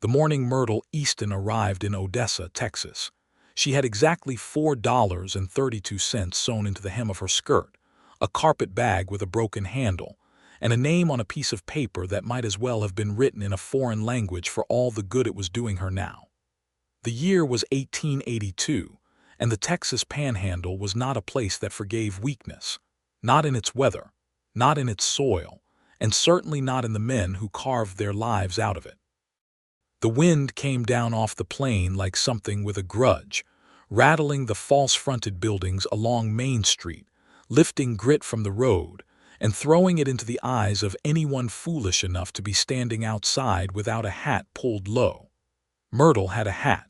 The morning Myrtle Easton arrived in Odessa, Texas. She had exactly $4.32 sewn into the hem of her skirt, a carpet bag with a broken handle, and a name on a piece of paper that might as well have been written in a foreign language for all the good it was doing her now. The year was 1882, and the Texas Panhandle was not a place that forgave weakness, not in its weather, not in its soil, and certainly not in the men who carved their lives out of it. The wind came down off the plain like something with a grudge, rattling the false-fronted buildings along Main Street, lifting grit from the road, and throwing it into the eyes of anyone foolish enough to be standing outside without a hat pulled low. Myrtle had a hat.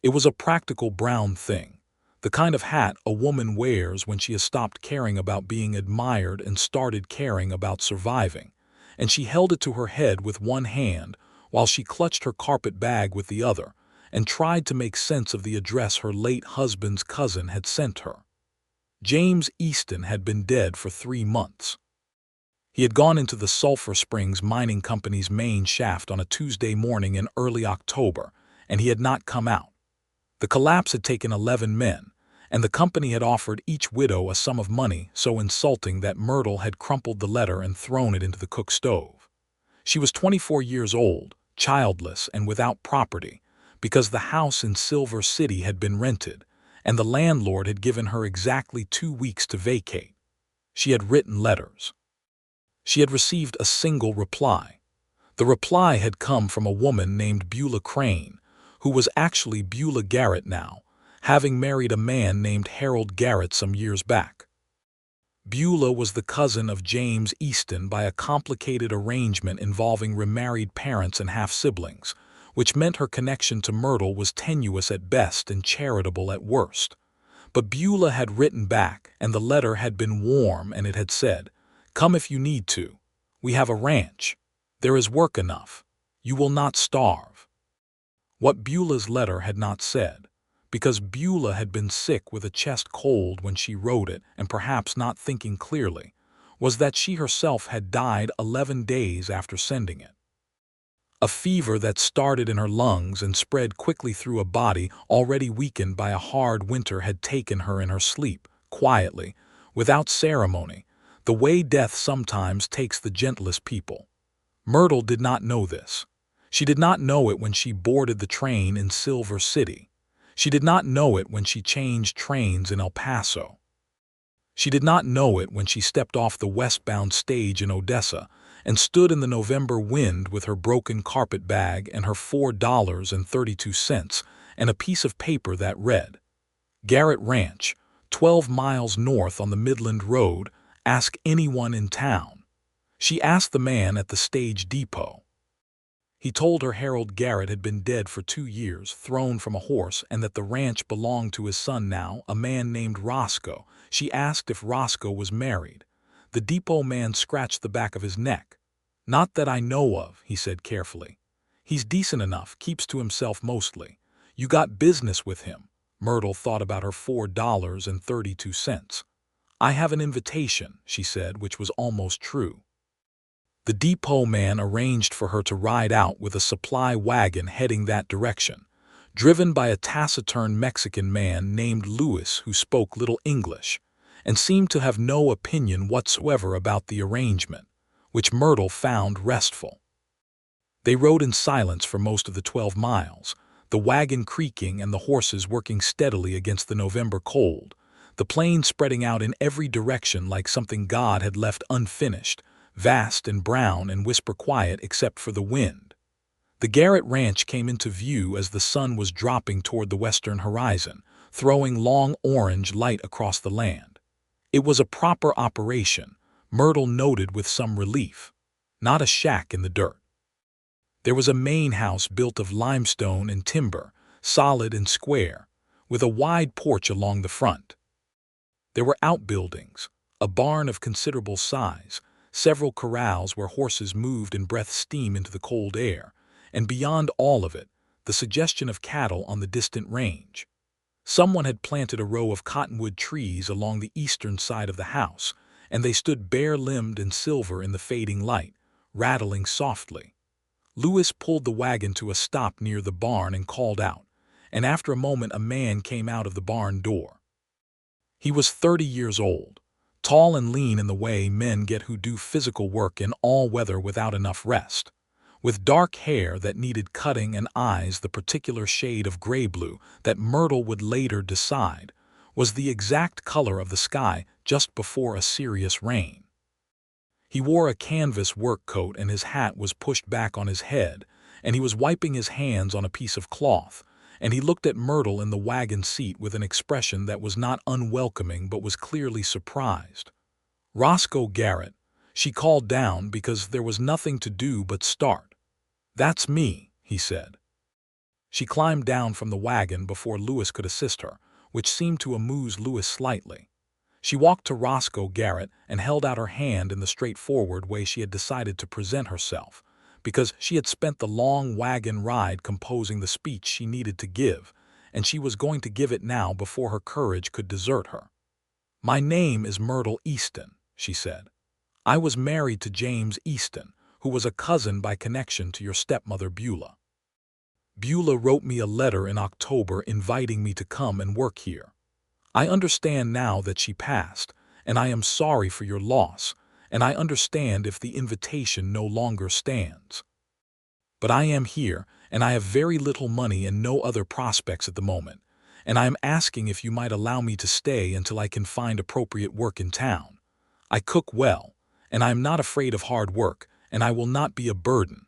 It was a practical brown thing, the kind of hat a woman wears when she has stopped caring about being admired and started caring about surviving, and she held it to her head with one hand while she clutched her carpet bag with the other and tried to make sense of the address her late husband's cousin had sent her. James Easton had been dead for 3 months. He had gone into the Sulphur Springs Mining Company's main shaft on a Tuesday morning in early October, and he had not come out. The collapse had taken 11 men, and the company had offered each widow a sum of money so insulting that Myrtle had crumpled the letter and thrown it into the cook stove. She was 24 years old, childless and without property, because the house in Silver City had been rented, and the landlord had given her exactly 2 weeks to vacate. She had written letters. She had received a single reply. The reply had come from a woman named Beulah Crane, who was actually Beulah Garrett now, having married a man named Harold Garrett some years back. Beulah was the cousin of James Easton by a complicated arrangement involving remarried parents and half-siblings, which meant her connection to Myrtle was tenuous at best and charitable at worst. But Beulah had written back, and the letter had been warm, and it had said, "Come if you need to. We have a ranch. There is work enough. You will not starve." What Beulah's letter had not said, because Beulah had been sick with a chest cold when she wrote it and perhaps not thinking clearly, was that she herself had died 11 days after sending it. A fever that started in her lungs and spread quickly through a body already weakened by a hard winter had taken her in her sleep, quietly, without ceremony, the way death sometimes takes the gentlest people. Myrtle did not know this. She did not know it when she boarded the train in Silver City. She did not know it when she changed trains in El Paso. She did not know it when she stepped off the westbound stage in Odessa and stood in the November wind with her broken carpet bag and her $4.32 and a piece of paper that read, "Garrett Ranch, 12 miles north on the Midland Road. Ask anyone in town." She asked the man at the stage depot. He told her Harold Garrett had been dead for 2 years, thrown from a horse, and that the ranch belonged to his son now, a man named Roscoe. She asked if Roscoe was married. The depot man scratched the back of his neck. "Not that I know of," he said carefully. "He's decent enough, keeps to himself mostly. You got business with him." Myrtle thought about her $4.32. "I have an invitation," she said, which was almost true. The depot man arranged for her to ride out with a supply wagon heading that direction, driven by a taciturn Mexican man named Louis who spoke little English, and seemed to have no opinion whatsoever about the arrangement, which Myrtle found restful. They rode in silence for most of the 12 miles, the wagon creaking and the horses working steadily against the November cold, the plain spreading out in every direction like something God had left unfinished, vast and brown and whisper quiet except for the wind. The Garrett Ranch came into view as the sun was dropping toward the western horizon, throwing long orange light across the land. It was a proper operation, Myrtle noted with some relief, not a shack in the dirt. There was a main house built of limestone and timber, solid and square, with a wide porch along the front. There were outbuildings, a barn of considerable size, several corrals where horses moved and breathed steam into the cold air, and beyond all of it, the suggestion of cattle on the distant range. Someone had planted a row of cottonwood trees along the eastern side of the house, and they stood bare-limbed and silver in the fading light, rattling softly. Lewis pulled the wagon to a stop near the barn and called out, and after a moment a man came out of the barn door. He was 30 years old, tall and lean in the way men get who do physical work in all weather without enough rest, with dark hair that needed cutting and eyes the particular shade of gray-blue that Myrtle would later decide was the exact color of the sky just before a serious rain. He wore a canvas work coat and his hat was pushed back on his head, and he was wiping his hands on a piece of cloth, and he looked at Myrtle in the wagon seat with an expression that was not unwelcoming but was clearly surprised. "Roscoe Garrett," she called down because there was nothing to do but start. "That's me," he said. She climbed down from the wagon before Lewis could assist her, which seemed to amuse Lewis slightly. She walked to Roscoe Garrett and held out her hand in the straightforward way she had decided to present herself, because she had spent the long wagon ride composing the speech she needed to give, and she was going to give it now before her courage could desert her. "My name is Myrtle Easton," she said. "I was married to James Easton, who was a cousin by connection to your stepmother Beulah. Beulah wrote me a letter in October inviting me to come and work here. I understand now that she passed, and I am sorry for your loss, and I understand if the invitation no longer stands. But I am here, and I have very little money and no other prospects at the moment, and I am asking if you might allow me to stay until I can find appropriate work in town. I cook well, and I am not afraid of hard work, and I will not be a burden."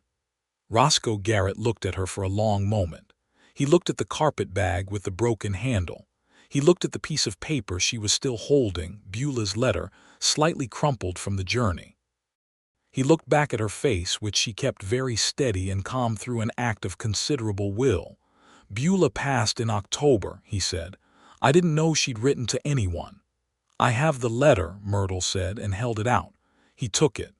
Roscoe Garrett looked at her for a long moment. He looked at the carpet bag with the broken handle. He looked at the piece of paper she was still holding, Beulah's letter, slightly crumpled from the journey. He looked back at her face, which she kept very steady and calm through an act of considerable will. "Beulah passed in October," he said. "I didn't know she'd written to anyone." "I have the letter," Myrtle said, and held it out. He took it.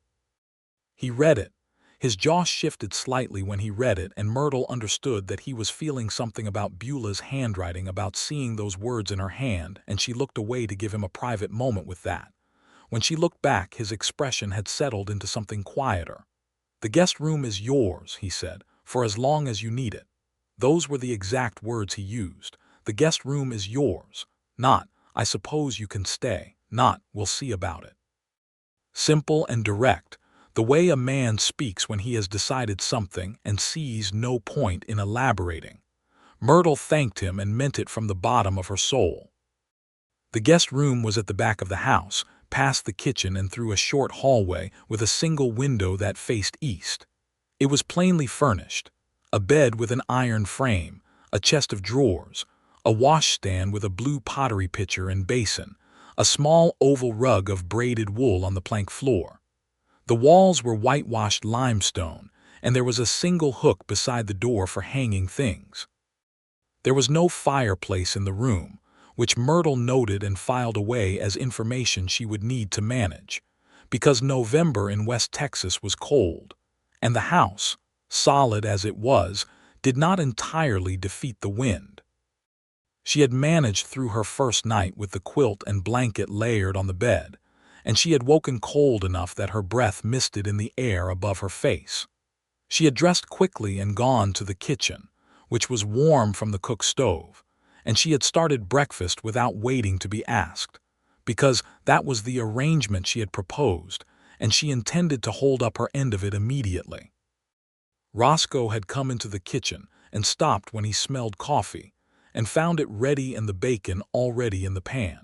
He read it. His jaw shifted slightly when he read it, and Myrtle understood that he was feeling something about Beulah's handwriting, about seeing those words in her hand, and she looked away to give him a private moment with that. When she looked back, his expression had settled into something quieter. "The guest room is yours," he said, "for as long as you need it." Those were the exact words he used. "The guest room is yours." Not, "I suppose you can stay." Not, "We'll see about it." Simple and direct, the way a man speaks when he has decided something and sees no point in elaborating. Myrtle thanked him and meant it from the bottom of her soul. The guest room was at the back of the house, past the kitchen and through a short hallway with a single window that faced east. It was plainly furnished: a bed with an iron frame, a chest of drawers, a washstand with a blue pottery pitcher and basin, a small oval rug of braided wool on the plank floor. The walls were whitewashed limestone, and there was a single hook beside the door for hanging things. There was no fireplace in the room, which Myrtle noted and filed away as information she would need to manage, because November in West Texas was cold, and the house, solid as it was, did not entirely defeat the wind. She had managed through her first night with the quilt and blanket layered on the bed, and she had woken cold enough that her breath misted in the air above her face. She had dressed quickly and gone to the kitchen, which was warm from the cook stove, and she had started breakfast without waiting to be asked, because that was the arrangement she had proposed, and she intended to hold up her end of it immediately. Roscoe had come into the kitchen and stopped when he smelled coffee, and found it ready and the bacon already in the pan.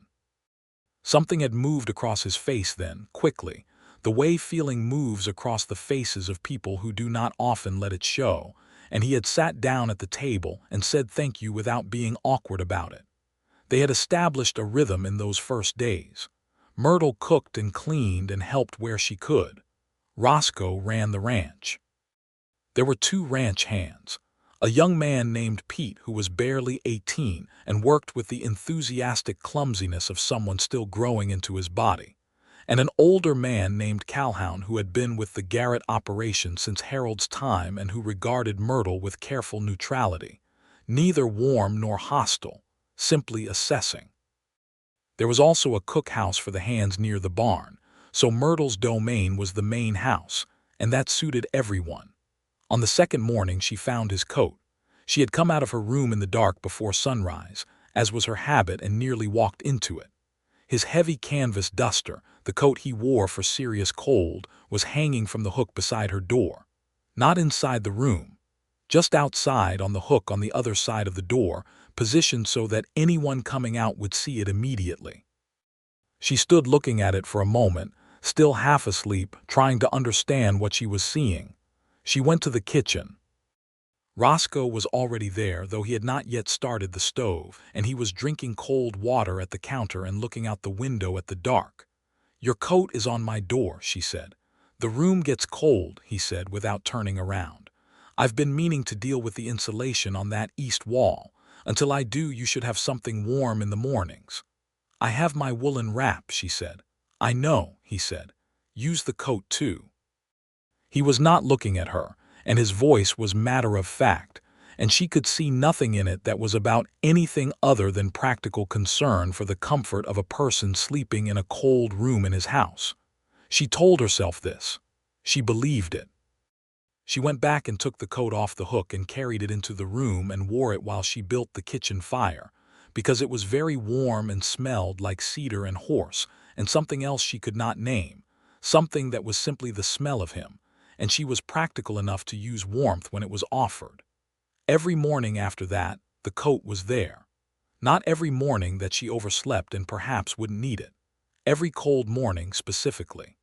Something had moved across his face then, quickly, the way feeling moves across the faces of people who do not often let it show, and he had sat down at the table and said thank you without being awkward about it. They had established a rhythm in those first days. Myrtle cooked and cleaned and helped where she could. Roscoe ran the ranch. There were 2 ranch hands: a young man named Pete who was barely 18 and worked with the enthusiastic clumsiness of someone still growing into his body, and an older man named Calhoun who had been with the Garrett operation since Harold's time and who regarded Myrtle with careful neutrality, neither warm nor hostile, simply assessing. There was also a cookhouse for the hands near the barn, so Myrtle's domain was the main house, and that suited everyone. On the second morning she found his coat. She had come out of her room in the dark before sunrise, as was her habit, and nearly walked into it. His heavy canvas duster, the coat he wore for serious cold, was hanging from the hook beside her door. Not inside the room. Just outside on the hook on the other side of the door, positioned so that anyone coming out would see it immediately. She stood looking at it for a moment, still half asleep, trying to understand what she was seeing. She went to the kitchen. Roscoe was already there, though he had not yet started the stove, and he was drinking cold water at the counter and looking out the window at the dark. "Your coat is on my door," she said. "The room gets cold," he said without turning around. "I've been meaning to deal with the insulation on that east wall. Until I do, you should have something warm in the mornings." "I have my woolen wrap," she said. "I know," he said. "Use the coat too." He was not looking at her, and his voice was matter of fact, and she could see nothing in it that was about anything other than practical concern for the comfort of a person sleeping in a cold room in his house. She told herself this. She believed it. She went back and took the coat off the hook and carried it into the room and wore it while she built the kitchen fire, because it was very warm and smelled like cedar and horse and something else she could not name, something that was simply the smell of him, and she was practical enough to use warmth when it was offered. Every morning after that, the coat was there. Not every morning that she overslept and perhaps wouldn't need it. Every cold morning specifically.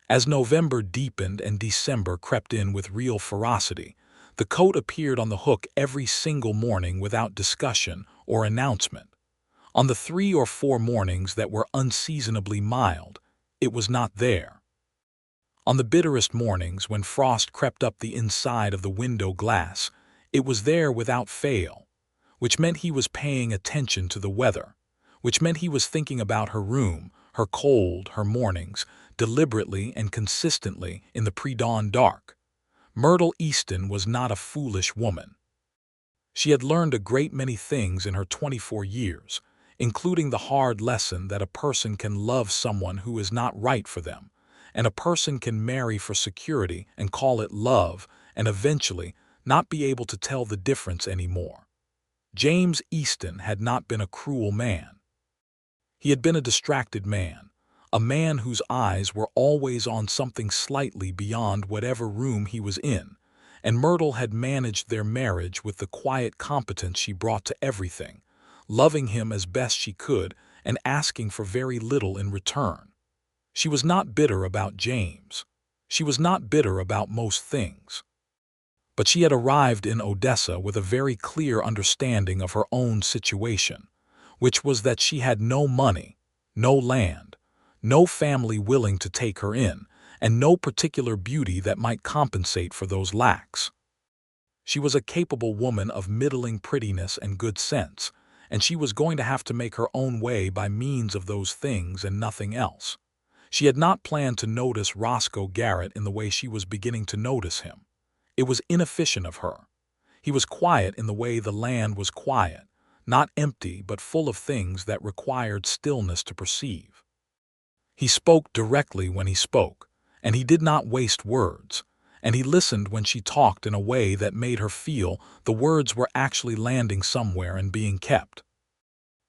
As November deepened and December crept in with real ferocity, the coat appeared on the hook every single morning without discussion or announcement. On the 3 or 4 mornings that were unseasonably mild, it was not there. On the bitterest mornings, when frost crept up the inside of the window glass, it was there without fail, which meant he was paying attention to the weather, which meant he was thinking about her room, her cold, her mornings, deliberately and consistently in the pre-dawn dark. Myrtle Easton was not a foolish woman. She had learned a great many things in her 24 years, including the hard lesson that a person can love someone who is not right for them, and a person can marry for security and call it love, and eventually not be able to tell the difference anymore. James Easton had not been a cruel man. He had been a distracted man, a man whose eyes were always on something slightly beyond whatever room he was in, and Myrtle had managed their marriage with the quiet competence she brought to everything, loving him as best she could and asking for very little in return. She was not bitter about James. She was not bitter about most things. But she had arrived in Odessa with a very clear understanding of her own situation, which was that she had no money, no land, no family willing to take her in, and no particular beauty that might compensate for those lacks. She was a capable woman of middling prettiness and good sense, and she was going to have to make her own way by means of those things and nothing else. She had not planned to notice Roscoe Garrett in the way she was beginning to notice him. It was inefficient of her. He was quiet in the way the land was quiet, not empty but full of things that required stillness to perceive. He spoke directly when he spoke, and he did not waste words, and he listened when she talked in a way that made her feel the words were actually landing somewhere and being kept.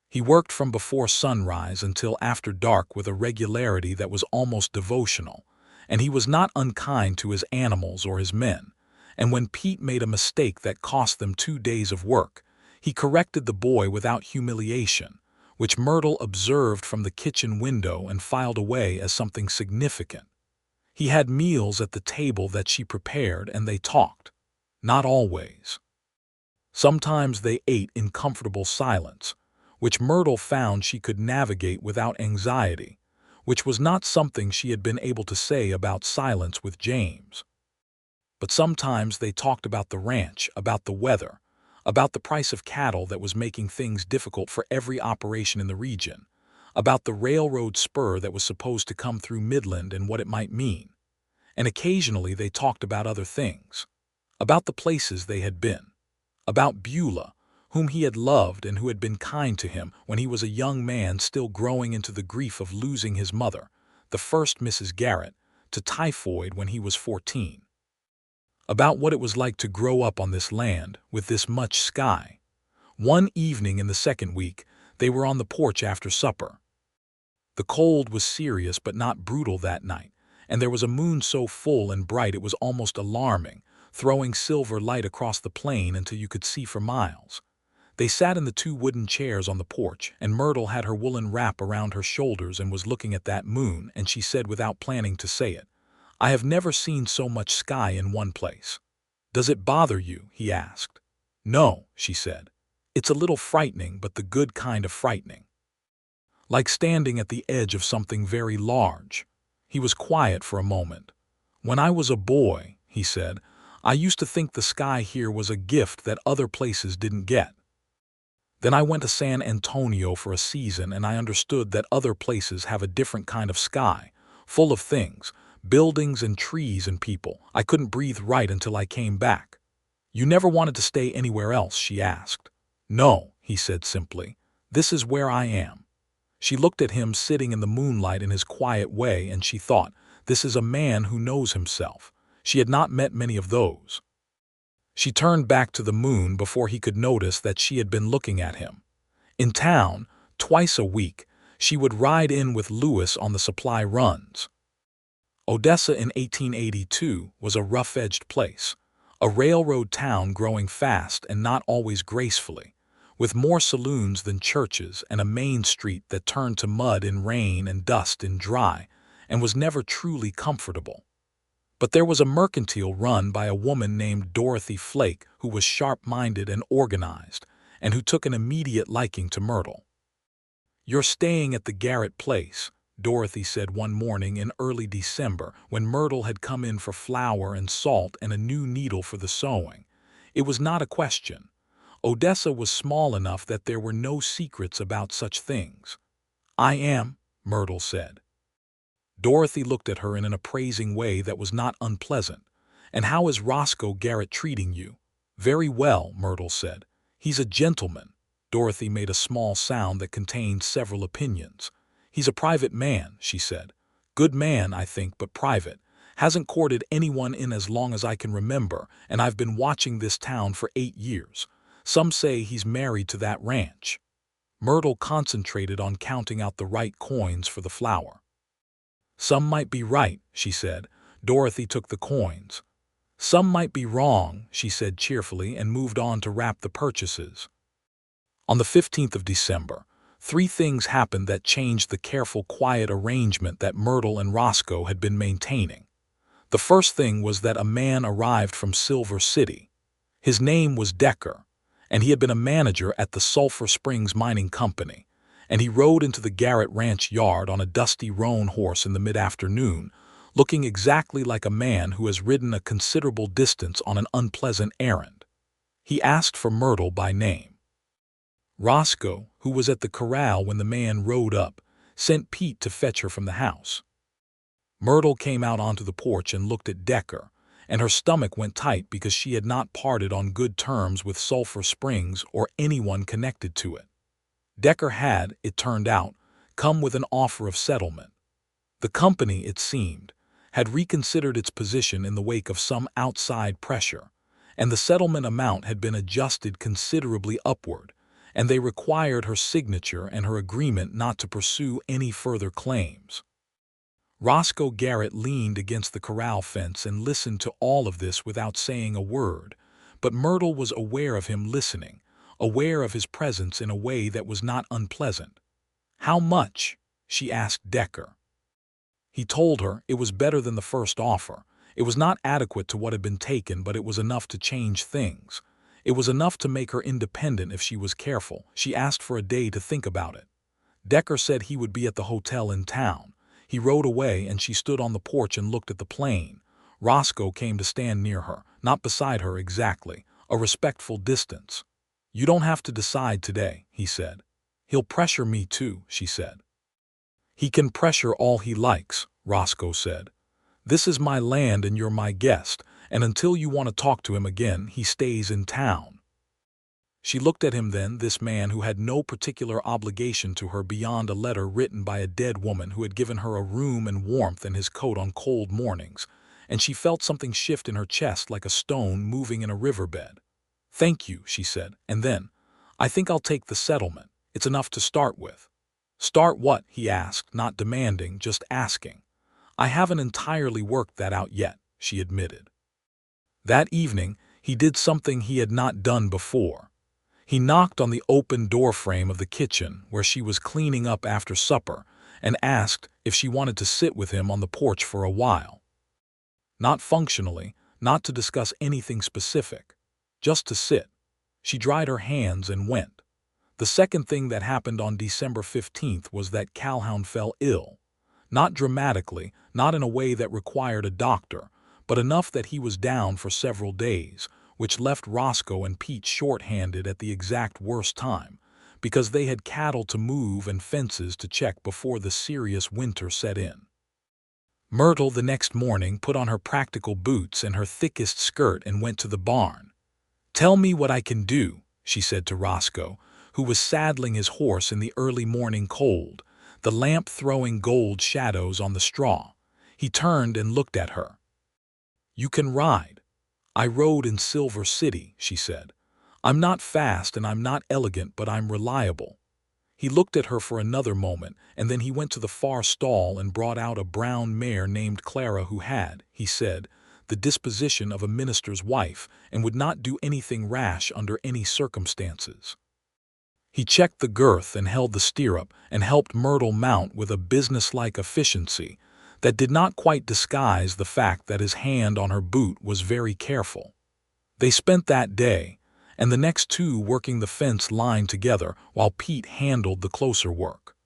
He worked from before sunrise until after dark with a regularity that was almost devotional, and he was not unkind to his animals or his men, and when Pete made a mistake that cost them 2 days of work, he corrected the boy without humiliation, which Myrtle observed from the kitchen window and filed away as something significant. He had meals at the table that she prepared and they talked. Not always. Sometimes they ate in comfortable silence, which Myrtle found she could navigate without anxiety, which was not something she had been able to say about silence with James. But sometimes they talked about the ranch, about the weather, about the price of cattle that was making things difficult for every operation in the region, about the railroad spur that was supposed to come through Midland and what it might mean. And occasionally they talked about other things, about the places they had been, about Beulah, whom he had loved and who had been kind to him when he was a young man still growing into the grief of losing his mother, the first Mrs. Garrett, to typhoid when he was 14. about what it was like to grow up on this land with this much sky. One evening in the second week, they were on the porch after supper. The cold was serious but not brutal that night, and there was a moon so full and bright it was almost alarming, throwing silver light across the plain until you could see for miles. They sat in the two wooden chairs on the porch, and Myrtle had her woolen wrap around her shoulders and was looking at that moon, and she said without planning to say it, "I have never seen so much sky in one place." "Does it bother you?" he asked. "No," she said. "It's a little frightening, but the good kind of frightening. Like standing at the edge of something very large." He was quiet for a moment. "When I was a boy," he said, "I used to think the sky here was a gift that other places didn't get. Then I went to San Antonio for a season and I understood that other places have a different kind of sky, full of things, buildings and trees and people. I couldn't breathe right until I came back." "You never wanted to stay anywhere else?" she asked. "No," he said simply. "This is where I am." She looked at him sitting in the moonlight in his quiet way, and she thought, this is a man who knows himself. She had not met many of those. She turned back to the moon before he could notice that she had been looking at him. In town, twice a week, she would ride in with Lewis on the supply runs. Odessa in 1882 was a rough-edged place, a railroad town growing fast and not always gracefully, with more saloons than churches and a main street that turned to mud in rain and dust in dry, and was never truly comfortable. But there was a mercantile run by a woman named Dorothy Flake who was sharp-minded and organized, and who took an immediate liking to Myrtle. "You're staying at the Garrett place," Dorothy said one morning in early December when Myrtle had come in for flour and salt and a new needle for the sewing. It was not a question. Odessa was small enough that there were no secrets about such things. "I am," Myrtle said. Dorothy looked at her in an appraising way that was not unpleasant. "And how is Roscoe Garrett treating you?" "Very well," Myrtle said. "He's a gentleman." Dorothy made a small sound that contained several opinions. "He's a private man," she said. "Good man, I think, but private. Hasn't courted anyone in as long as I can remember, and I've been watching this town for 8 years. Some say he's married to that ranch." Myrtle concentrated on counting out the right coins for the flour. "Some might be right," she said. Dorothy took the coins. "Some might be wrong," she said cheerfully, and moved on to wrap the purchases. On the 15th of December, 3 things happened that changed the careful, quiet arrangement that Myrtle and Roscoe had been maintaining. The first thing was that a man arrived from Silver City. His name was Decker, and he had been a manager at the Sulphur Springs Mining Company, and he rode into the Garrett Ranch yard on a dusty roan horse in the mid-afternoon, looking exactly like a man who has ridden a considerable distance on an unpleasant errand. He asked for Myrtle by name. Roscoe, who was at the corral when the man rode up, sent Pete to fetch her from the house. Myrtle came out onto the porch and looked at Decker, and her stomach went tight because she had not parted on good terms with Sulphur Springs or anyone connected to it. Decker had, it turned out, come with an offer of settlement. The company, it seemed, had reconsidered its position in the wake of some outside pressure, and the settlement amount had been adjusted considerably upward, and they required her signature and her agreement not to pursue any further claims. Roscoe Garrett leaned against the corral fence and listened to all of this without saying a word, but Myrtle was aware of him listening, aware of his presence in a way that was not unpleasant. "How much?" she asked Decker. He told her it was better than the first offer. It was not adequate to what had been taken, but it was enough to change things. It was enough to make her independent if she was careful. She asked for a day to think about it. Decker said he would be at the hotel in town. He rode away, and she stood on the porch and looked at the plain. Roscoe came to stand near her, not beside her exactly, a respectful distance. "You don't have to decide today," he said. "He'll pressure me too," she said. "He can pressure all he likes," Roscoe said. "This is my land and you're my guest, and until you want to talk to him again, he stays in town." She looked at him then, this man who had no particular obligation to her beyond a letter written by a dead woman who had given her a room and warmth and his coat on cold mornings, and she felt something shift in her chest like a stone moving in a riverbed. "Thank you," she said, and then, "I think I'll take the settlement. It's enough to start with." "Start what?" he asked, not demanding, just asking. "I haven't entirely worked that out yet," she admitted. That evening, he did something he had not done before. He knocked on the open doorframe of the kitchen where she was cleaning up after supper and asked if she wanted to sit with him on the porch for a while. Not functionally, not to discuss anything specific, just to sit. She dried her hands and went. The second thing that happened on December 15th was that Calhoun fell ill. Not dramatically, not in a way that required a doctor, but enough that he was down for several days, which left Roscoe and Pete short-handed at the exact worst time, because they had cattle to move and fences to check before the serious winter set in. Myrtle the next morning put on her practical boots and her thickest skirt and went to the barn. "Tell me what I can do," she said to Roscoe, who was saddling his horse in the early morning cold, the lamp throwing gold shadows on the straw. He turned and looked at her. "You can ride. I rode in Silver City," she said. "I'm not fast and I'm not elegant, but I'm reliable." He looked at her for another moment, and then he went to the far stall and brought out a brown mare named Clara who had, he said, the disposition of a minister's wife and would not do anything rash under any circumstances. He checked the girth and held the stirrup and helped Myrtle mount with a businesslike efficiency that did not quite disguise the fact that his hand on her boot was very careful. They spent that day and the next two working the fence line together while Pete handled the closer work.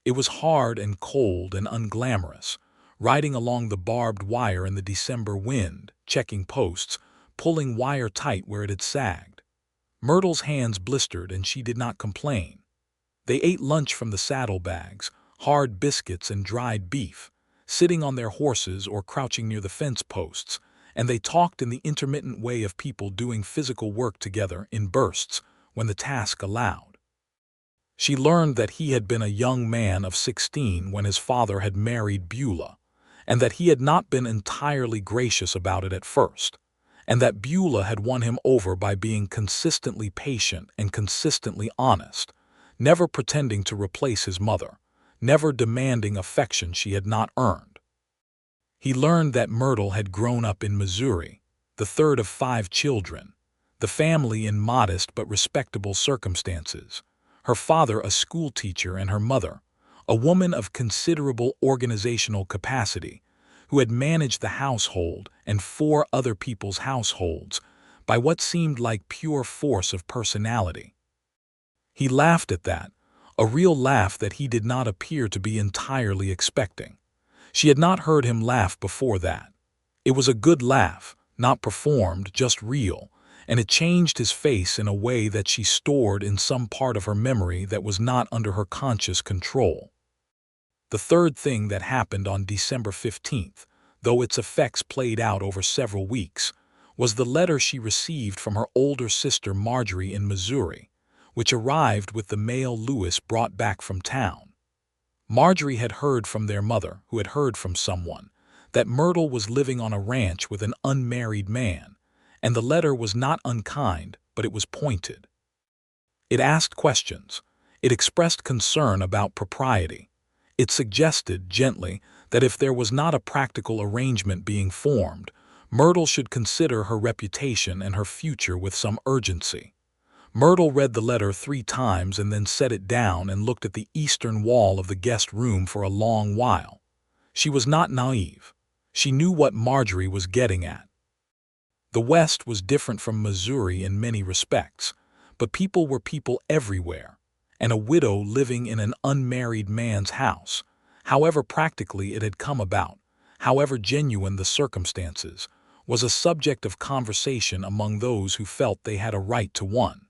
It was hard and cold and unglamorous, riding along the barbed wire in the December wind, checking posts, pulling wire tight where it had sagged. Myrtle's hands blistered and she did not complain. They ate lunch from the saddlebags, hard biscuits and dried beef, sitting on their horses or crouching near the fence posts, and they talked in the intermittent way of people doing physical work together in bursts when the task allowed. She learned that he had been a young man of 16 when his father had married Beulah, and that he had not been entirely gracious about it at first, and that Beulah had won him over by being consistently patient and consistently honest, never pretending to replace his mother, never demanding affection she had not earned. He learned that Myrtle had grown up in Missouri, the third of 5 children, the family in modest but respectable circumstances, her father a schoolteacher and her mother, a woman of considerable organizational capacity, who had managed the household and 4 other people's households by what seemed like pure force of personality. He laughed at that, a real laugh that he did not appear to be entirely expecting. She had not heard him laugh before that. It was a good laugh, not performed, just real, and it changed his face in a way that she stored in some part of her memory that was not under her conscious control. The third thing that happened on December 15th, though its effects played out over several weeks, was the letter she received from her older sister Marjorie in Missouri, which arrived with the mail Lewis brought back from town. Marjorie had heard from their mother, who had heard from someone, that Myrtle was living on a ranch with an unmarried man, and the letter was not unkind, but it was pointed. It asked questions. It expressed concern about propriety. It suggested, gently, that if there was not a practical arrangement being formed, Myrtle should consider her reputation and her future with some urgency. Myrtle read the letter 3 times and then set it down and looked at the eastern wall of the guest room for a long while. She was not naive. She knew what Marjorie was getting at. The West was different from Missouri in many respects, but people were people everywhere, and a widow living in an unmarried man's house, however practically it had come about, however genuine the circumstances, was a subject of conversation among those who felt they had a right to one.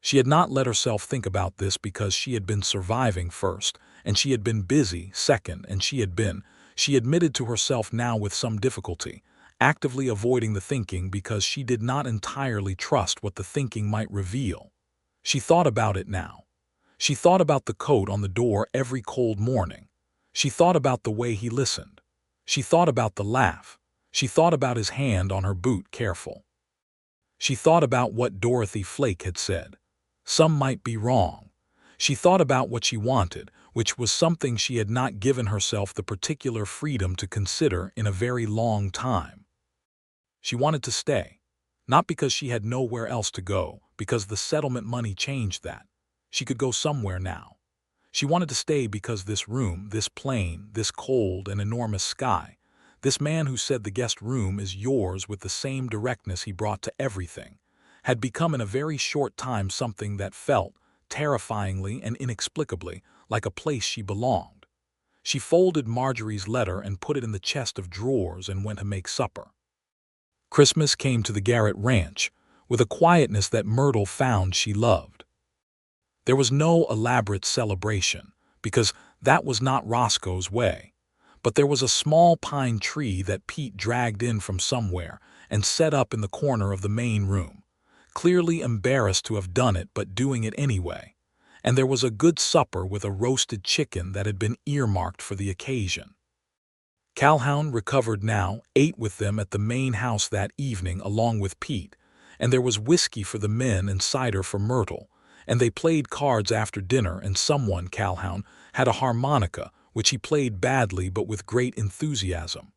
She had not let herself think about this because she had been surviving first, and she had been busy second, and she admitted to herself now with some difficulty, actively avoiding the thinking because she did not entirely trust what the thinking might reveal. She thought about it now. She thought about the coat on the door every cold morning. She thought about the way he listened. She thought about the laugh. She thought about his hand on her boot, careful. She thought about what Dorothy Flake had said. Some might be wrong. She thought about what she wanted, which was something she had not given herself the particular freedom to consider in a very long time. She wanted to stay. Not because she had nowhere else to go, because the settlement money changed that. She could go somewhere now. She wanted to stay because this room, this plane, this cold and enormous sky, this man who said the guest room is yours with the same directness he brought to everything, had become in a very short time something that felt, terrifyingly and inexplicably, like a place she belonged. She folded Marjorie's letter and put it in the chest of drawers and went to make supper. Christmas came to the Garrett ranch with a quietness that Myrtle found she loved. There was no elaborate celebration, because that was not Roscoe's way. But there was a small pine tree that Pete dragged in from somewhere and set up in the corner of the main room, clearly embarrassed to have done it but doing it anyway. And there was a good supper with a roasted chicken that had been earmarked for the occasion. Calhoun, recovered now, ate with them at the main house that evening along with Pete, and there was whiskey for the men and cider for Myrtle, and they played cards after dinner, and someone, Calhoun, had a harmonica, which he played badly but with great enthusiasm.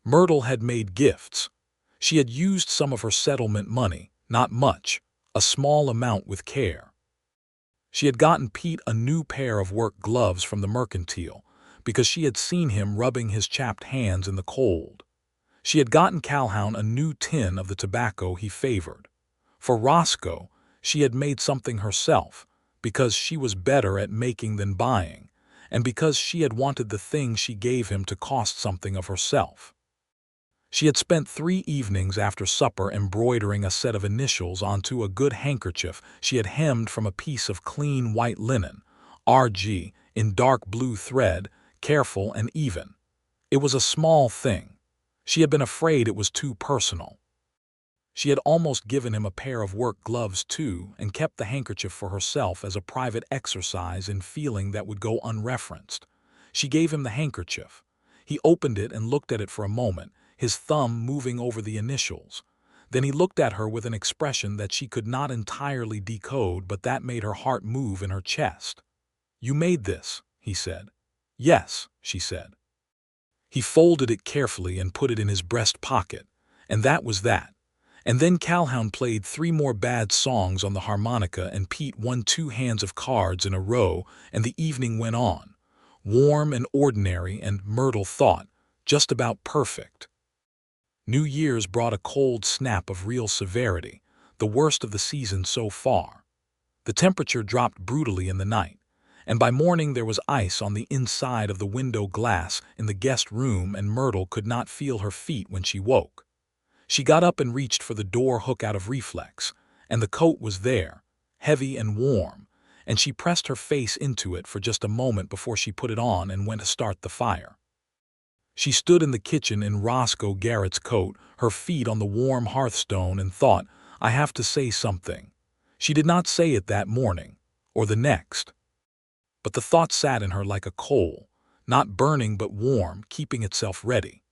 Myrtle had made gifts. She had used some of her settlement money, not much, a small amount with care. She had gotten Pete a new pair of work gloves from the mercantile, because she had seen him rubbing his chapped hands in the cold. She had gotten Calhoun a new tin of the tobacco he favored. For Roscoe, she had made something herself, because she was better at making than buying, and because she had wanted the thing she gave him to cost something of herself. She had spent 3 evenings after supper embroidering a set of initials onto a good handkerchief she had hemmed from a piece of clean white linen, R.G., in dark blue thread, careful and even. It was a small thing. She had been afraid it was too personal. She had almost given him a pair of work gloves too, and kept the handkerchief for herself as a private exercise in feeling that would go unreferenced. She gave him the handkerchief. He opened it and looked at it for a moment, his thumb moving over the initials. Then he looked at her with an expression that she could not entirely decode, but that made her heart move in her chest. "You made this," he said. "Yes," she said. He folded it carefully and put it in his breast pocket, and that was that. And then Calhoun played 3 more bad songs on the harmonica, and Pete won 2 hands of cards in a row, and the evening went on, warm and ordinary and, Myrtle thought, just about perfect. New Year's brought a cold snap of real severity, the worst of the season so far. The temperature dropped brutally in the night, and by morning there was ice on the inside of the window glass in the guest room, and Myrtle could not feel her feet when she woke. She got up and reached for the door hook out of reflex, and the coat was there, heavy and warm, and she pressed her face into it for just a moment before she put it on and went to start the fire. She stood in the kitchen in Roscoe Garrett's coat, her feet on the warm hearthstone, and thought, "I have to say something." She did not say it that morning, or the next. But the thought sat in her like a coal, not burning but warm, keeping itself ready.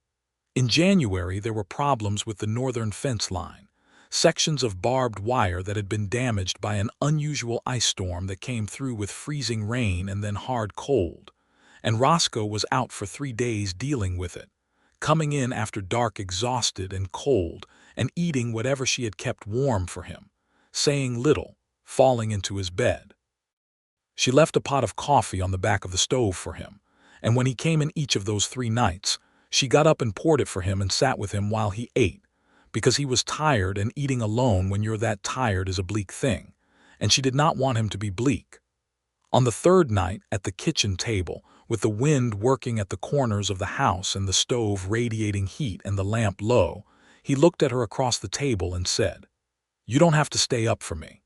In January, there were problems with the northern fence line, sections of barbed wire that had been damaged by an unusual ice storm that came through with freezing rain and then hard cold, and Roscoe was out for 3 days dealing with it, coming in after dark exhausted and cold and eating whatever she had kept warm for him, saying little, falling into his bed. She left a pot of coffee on the back of the stove for him, and when he came in each of those 3 nights, she got up and poured it for him and sat with him while he ate, because he was tired, and eating alone when you're that tired is a bleak thing, and she did not want him to be bleak. On the 3rd night, at the kitchen table, with the wind working at the corners of the house and the stove radiating heat and the lamp low, he looked at her across the table and said, "You don't have to stay up for me."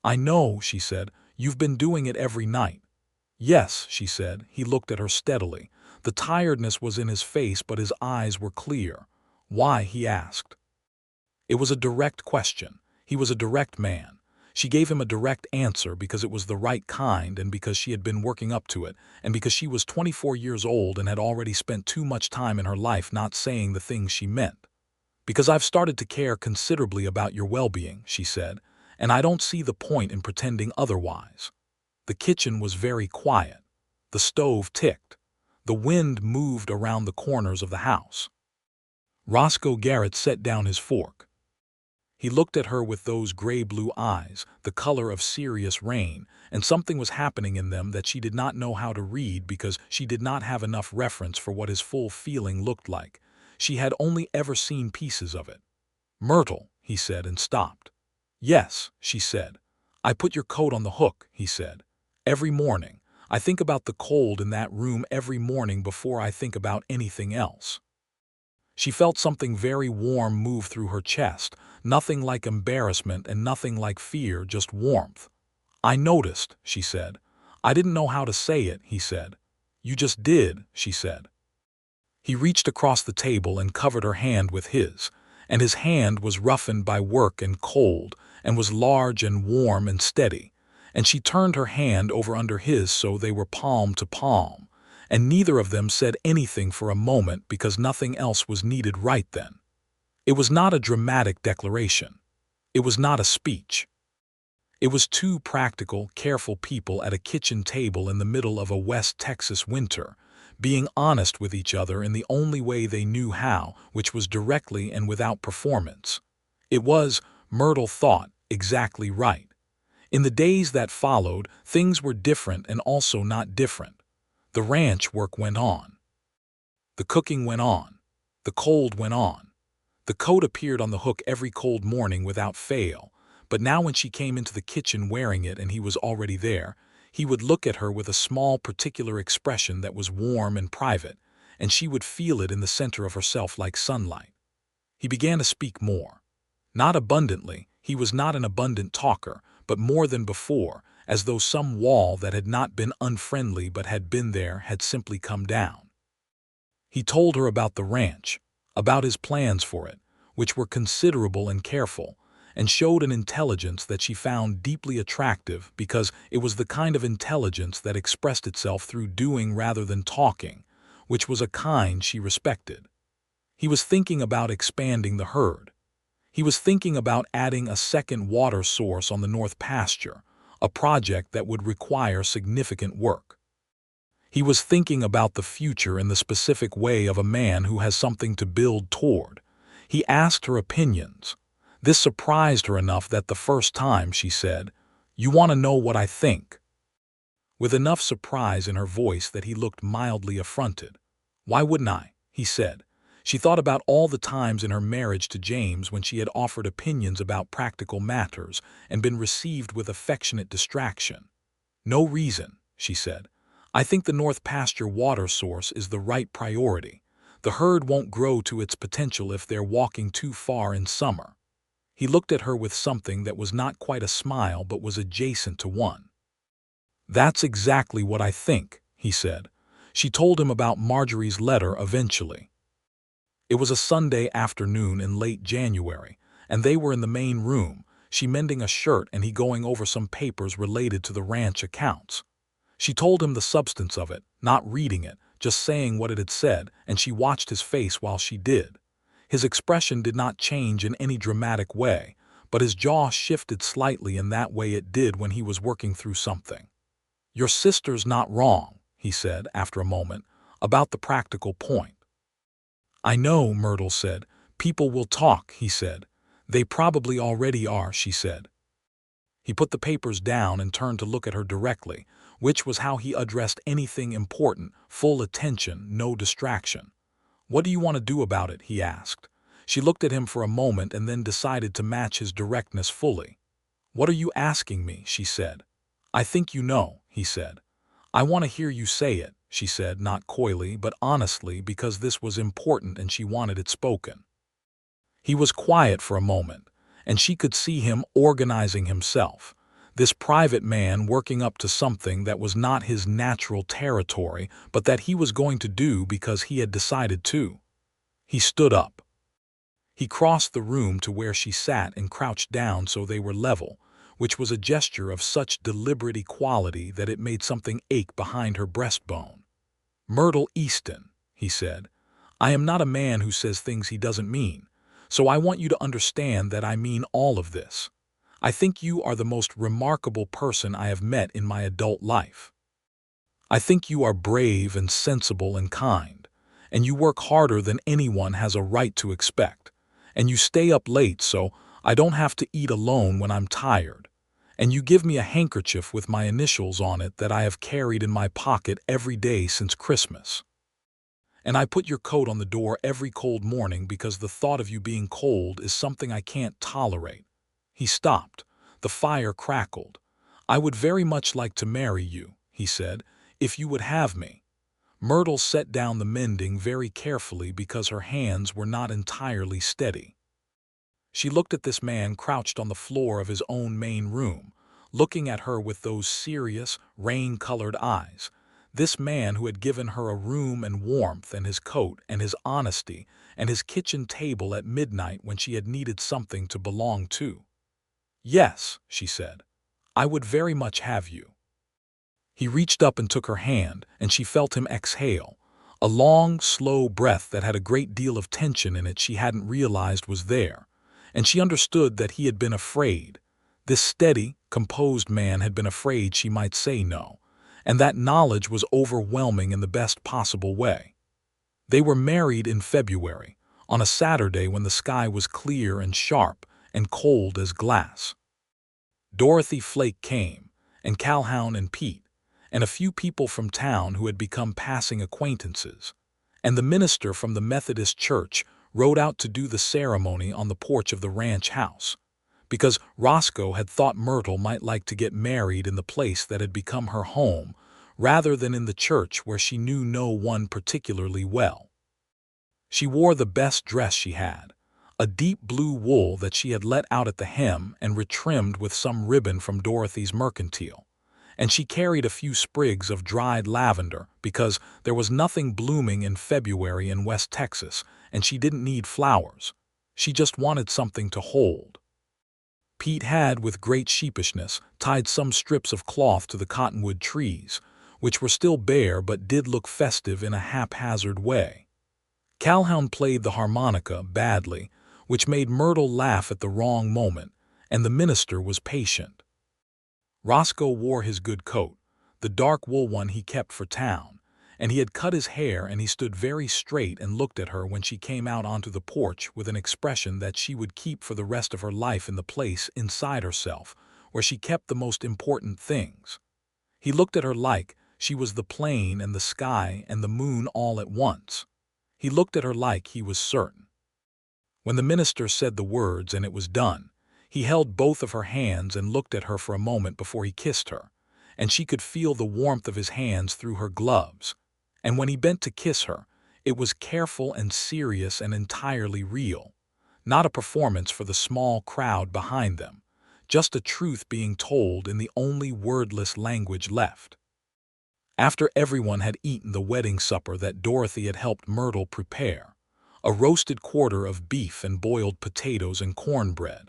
"I know," she said. "You've been doing it every night." "Yes," she said. He looked at her steadily. The tiredness was in his face, but his eyes were clear. "Why?" he asked. It was a direct question. He was a direct man. She gave him a direct answer because it was the right kind and because she had been working up to it, and because she was 24 years old and had already spent too much time in her life not saying the things she meant. "Because I've started to care considerably about your well-being," she said, "and I don't see the point in pretending otherwise." The kitchen was very quiet. The stove ticked. The wind moved around the corners of the house. Roscoe Garrett set down his fork. He looked at her with those gray-blue eyes, the color of serious rain, and something was happening in them that she did not know how to read because she did not have enough reference for what his full feeling looked like. She had only ever seen pieces of it. "Myrtle," he said, and stopped. "Yes," she said. "I put your coat on the hook," he said. "Every morning. I think about the cold in that room every morning before I think about anything else." She felt something very warm move through her chest, nothing like embarrassment and nothing like fear, just warmth. "I noticed," she said. "I didn't know how to say it," he said. "You just did," she said. He reached across the table and covered her hand with his, and his hand was roughened by work and cold, and was large and warm and steady, and she turned her hand over under his so they were palm to palm, and neither of them said anything for a moment because nothing else was needed right then. It was not a dramatic declaration. It was not a speech. It was two practical, careful people at a kitchen table in the middle of a West Texas winter, being honest with each other in the only way they knew how, which was directly and without performance. It was, Myrtle thought, exactly right. In the days that followed, things were different and also not different. The ranch work went on. The cooking went on. The cold went on. The coat appeared on the hook every cold morning without fail, but now when she came into the kitchen wearing it and he was already there, he would look at her with a small particular expression that was warm and private, and she would feel it in the center of herself like sunlight. He began to speak more. Not abundantly, he was not an abundant talker, but more than before, as though some wall that had not been unfriendly but had been there had simply come down. He told her about the ranch, about his plans for it, which were considerable and careful, and showed an intelligence that she found deeply attractive because it was the kind of intelligence that expressed itself through doing rather than talking, which was a kind she respected. He was thinking about expanding the herd. He was thinking about adding a second water source on the north pasture, a project that would require significant work. He was thinking about the future in the specific way of a man who has something to build toward. He asked her opinions. This surprised her enough that the first time she said, "You want to know what I think?" with enough surprise in her voice that he looked mildly affronted. "Why wouldn't I?" he said. She thought about all the times in her marriage to James when she had offered opinions about practical matters and been received with affectionate distraction. "No reason," she said. "I think the North Pasture water source is the right priority. The herd won't grow to its potential if they're walking too far in summer." He looked at her with something that was not quite a smile but was adjacent to one. "That's exactly what I think," he said. She told him about Marjorie's letter eventually. It was a Sunday afternoon in late January, and they were in the main room, she mending a shirt and he going over some papers related to the ranch accounts. She told him the substance of it, not reading it, just saying what it had said, and she watched his face while she did. His expression did not change in any dramatic way, but his jaw shifted slightly in that way it did when he was working through something. "Your sister's not wrong," he said after a moment, "about the practical point." "I know," Myrtle said. "People will talk," he said. "They probably already are," she said. He put the papers down and turned to look at her directly, which was how he addressed anything important, full attention, no distraction. "What do you want to do about it?" he asked. She looked at him for a moment and then decided to match his directness fully. "What are you asking me?" she said. "I think you know," he said. "I want to hear you say it," she said, not coyly but honestly because this was important and she wanted it spoken. He was quiet for a moment, and she could see him organizing himself, this private man working up to something that was not his natural territory but that he was going to do because he had decided to. He stood up. He crossed the room to where she sat and crouched down so they were level, which was a gesture of such deliberate equality that it made something ache behind her breastbone. "Myrtle Easton," he said, "I am not a man who says things he doesn't mean, so I want you to understand that I mean all of this. I think you are the most remarkable person I have met in my adult life. I think you are brave and sensible and kind, and you work harder than anyone has a right to expect, and you stay up late so I don't have to eat alone when I'm tired, and you give me a handkerchief with my initials on it that I have carried in my pocket every day since Christmas. And I put your coat on the door every cold morning because the thought of you being cold is something I can't tolerate." He stopped. The fire crackled. "I would very much like to marry you," he said, "if you would have me." Myrtle set down the mending very carefully because her hands were not entirely steady. She looked at this man crouched on the floor of his own main room, looking at her with those serious, rain-colored eyes. This man who had given her a room and warmth and his coat and his honesty and his kitchen table at midnight when she had needed something to belong to. "Yes," she said, "I would very much have you." He reached up and took her hand, and she felt him exhale, a long, slow breath that had a great deal of tension in it she hadn't realized was there, and she understood that he had been afraid. This steady, composed man had been afraid she might say no, and that knowledge was overwhelming in the best possible way. They were married in February, on a Saturday when the sky was clear and sharp and cold as glass. Dorothy Flake came, and Calhoun and Pete, and a few people from town who had become passing acquaintances, and the minister from the Methodist church rode out to do the ceremony on the porch of the ranch house, because Roscoe had thought Myrtle might like to get married in the place that had become her home rather than in the church where she knew no one particularly well. She wore the best dress she had, a deep blue wool that she had let out at the hem and retrimmed with some ribbon from Dorothy's mercantile, and she carried a few sprigs of dried lavender because there was nothing blooming in February in West Texas and she didn't need flowers. She just wanted something to hold. Pete had, with great sheepishness, tied some strips of cloth to the cottonwood trees, which were still bare but did look festive in a haphazard way. Calhoun played the harmonica badly, which made Myrtle laugh at the wrong moment, and the minister was patient. Roscoe wore his good coat, the dark wool one he kept for town, and he had cut his hair, and he stood very straight and looked at her when she came out onto the porch with an expression that she would keep for the rest of her life in the place inside herself where she kept the most important things. He looked at her like she was the plain and the sky and the moon all at once. He looked at her like he was certain. When the minister said the words and it was done, he held both of her hands and looked at her for a moment before he kissed her, and she could feel the warmth of his hands through her gloves. And when he bent to kiss her, it was careful and serious and entirely real, not a performance for the small crowd behind them, just a truth being told in the only wordless language left. After everyone had eaten the wedding supper that Dorothy had helped Myrtle prepare, a roasted quarter of beef and boiled potatoes and cornbread,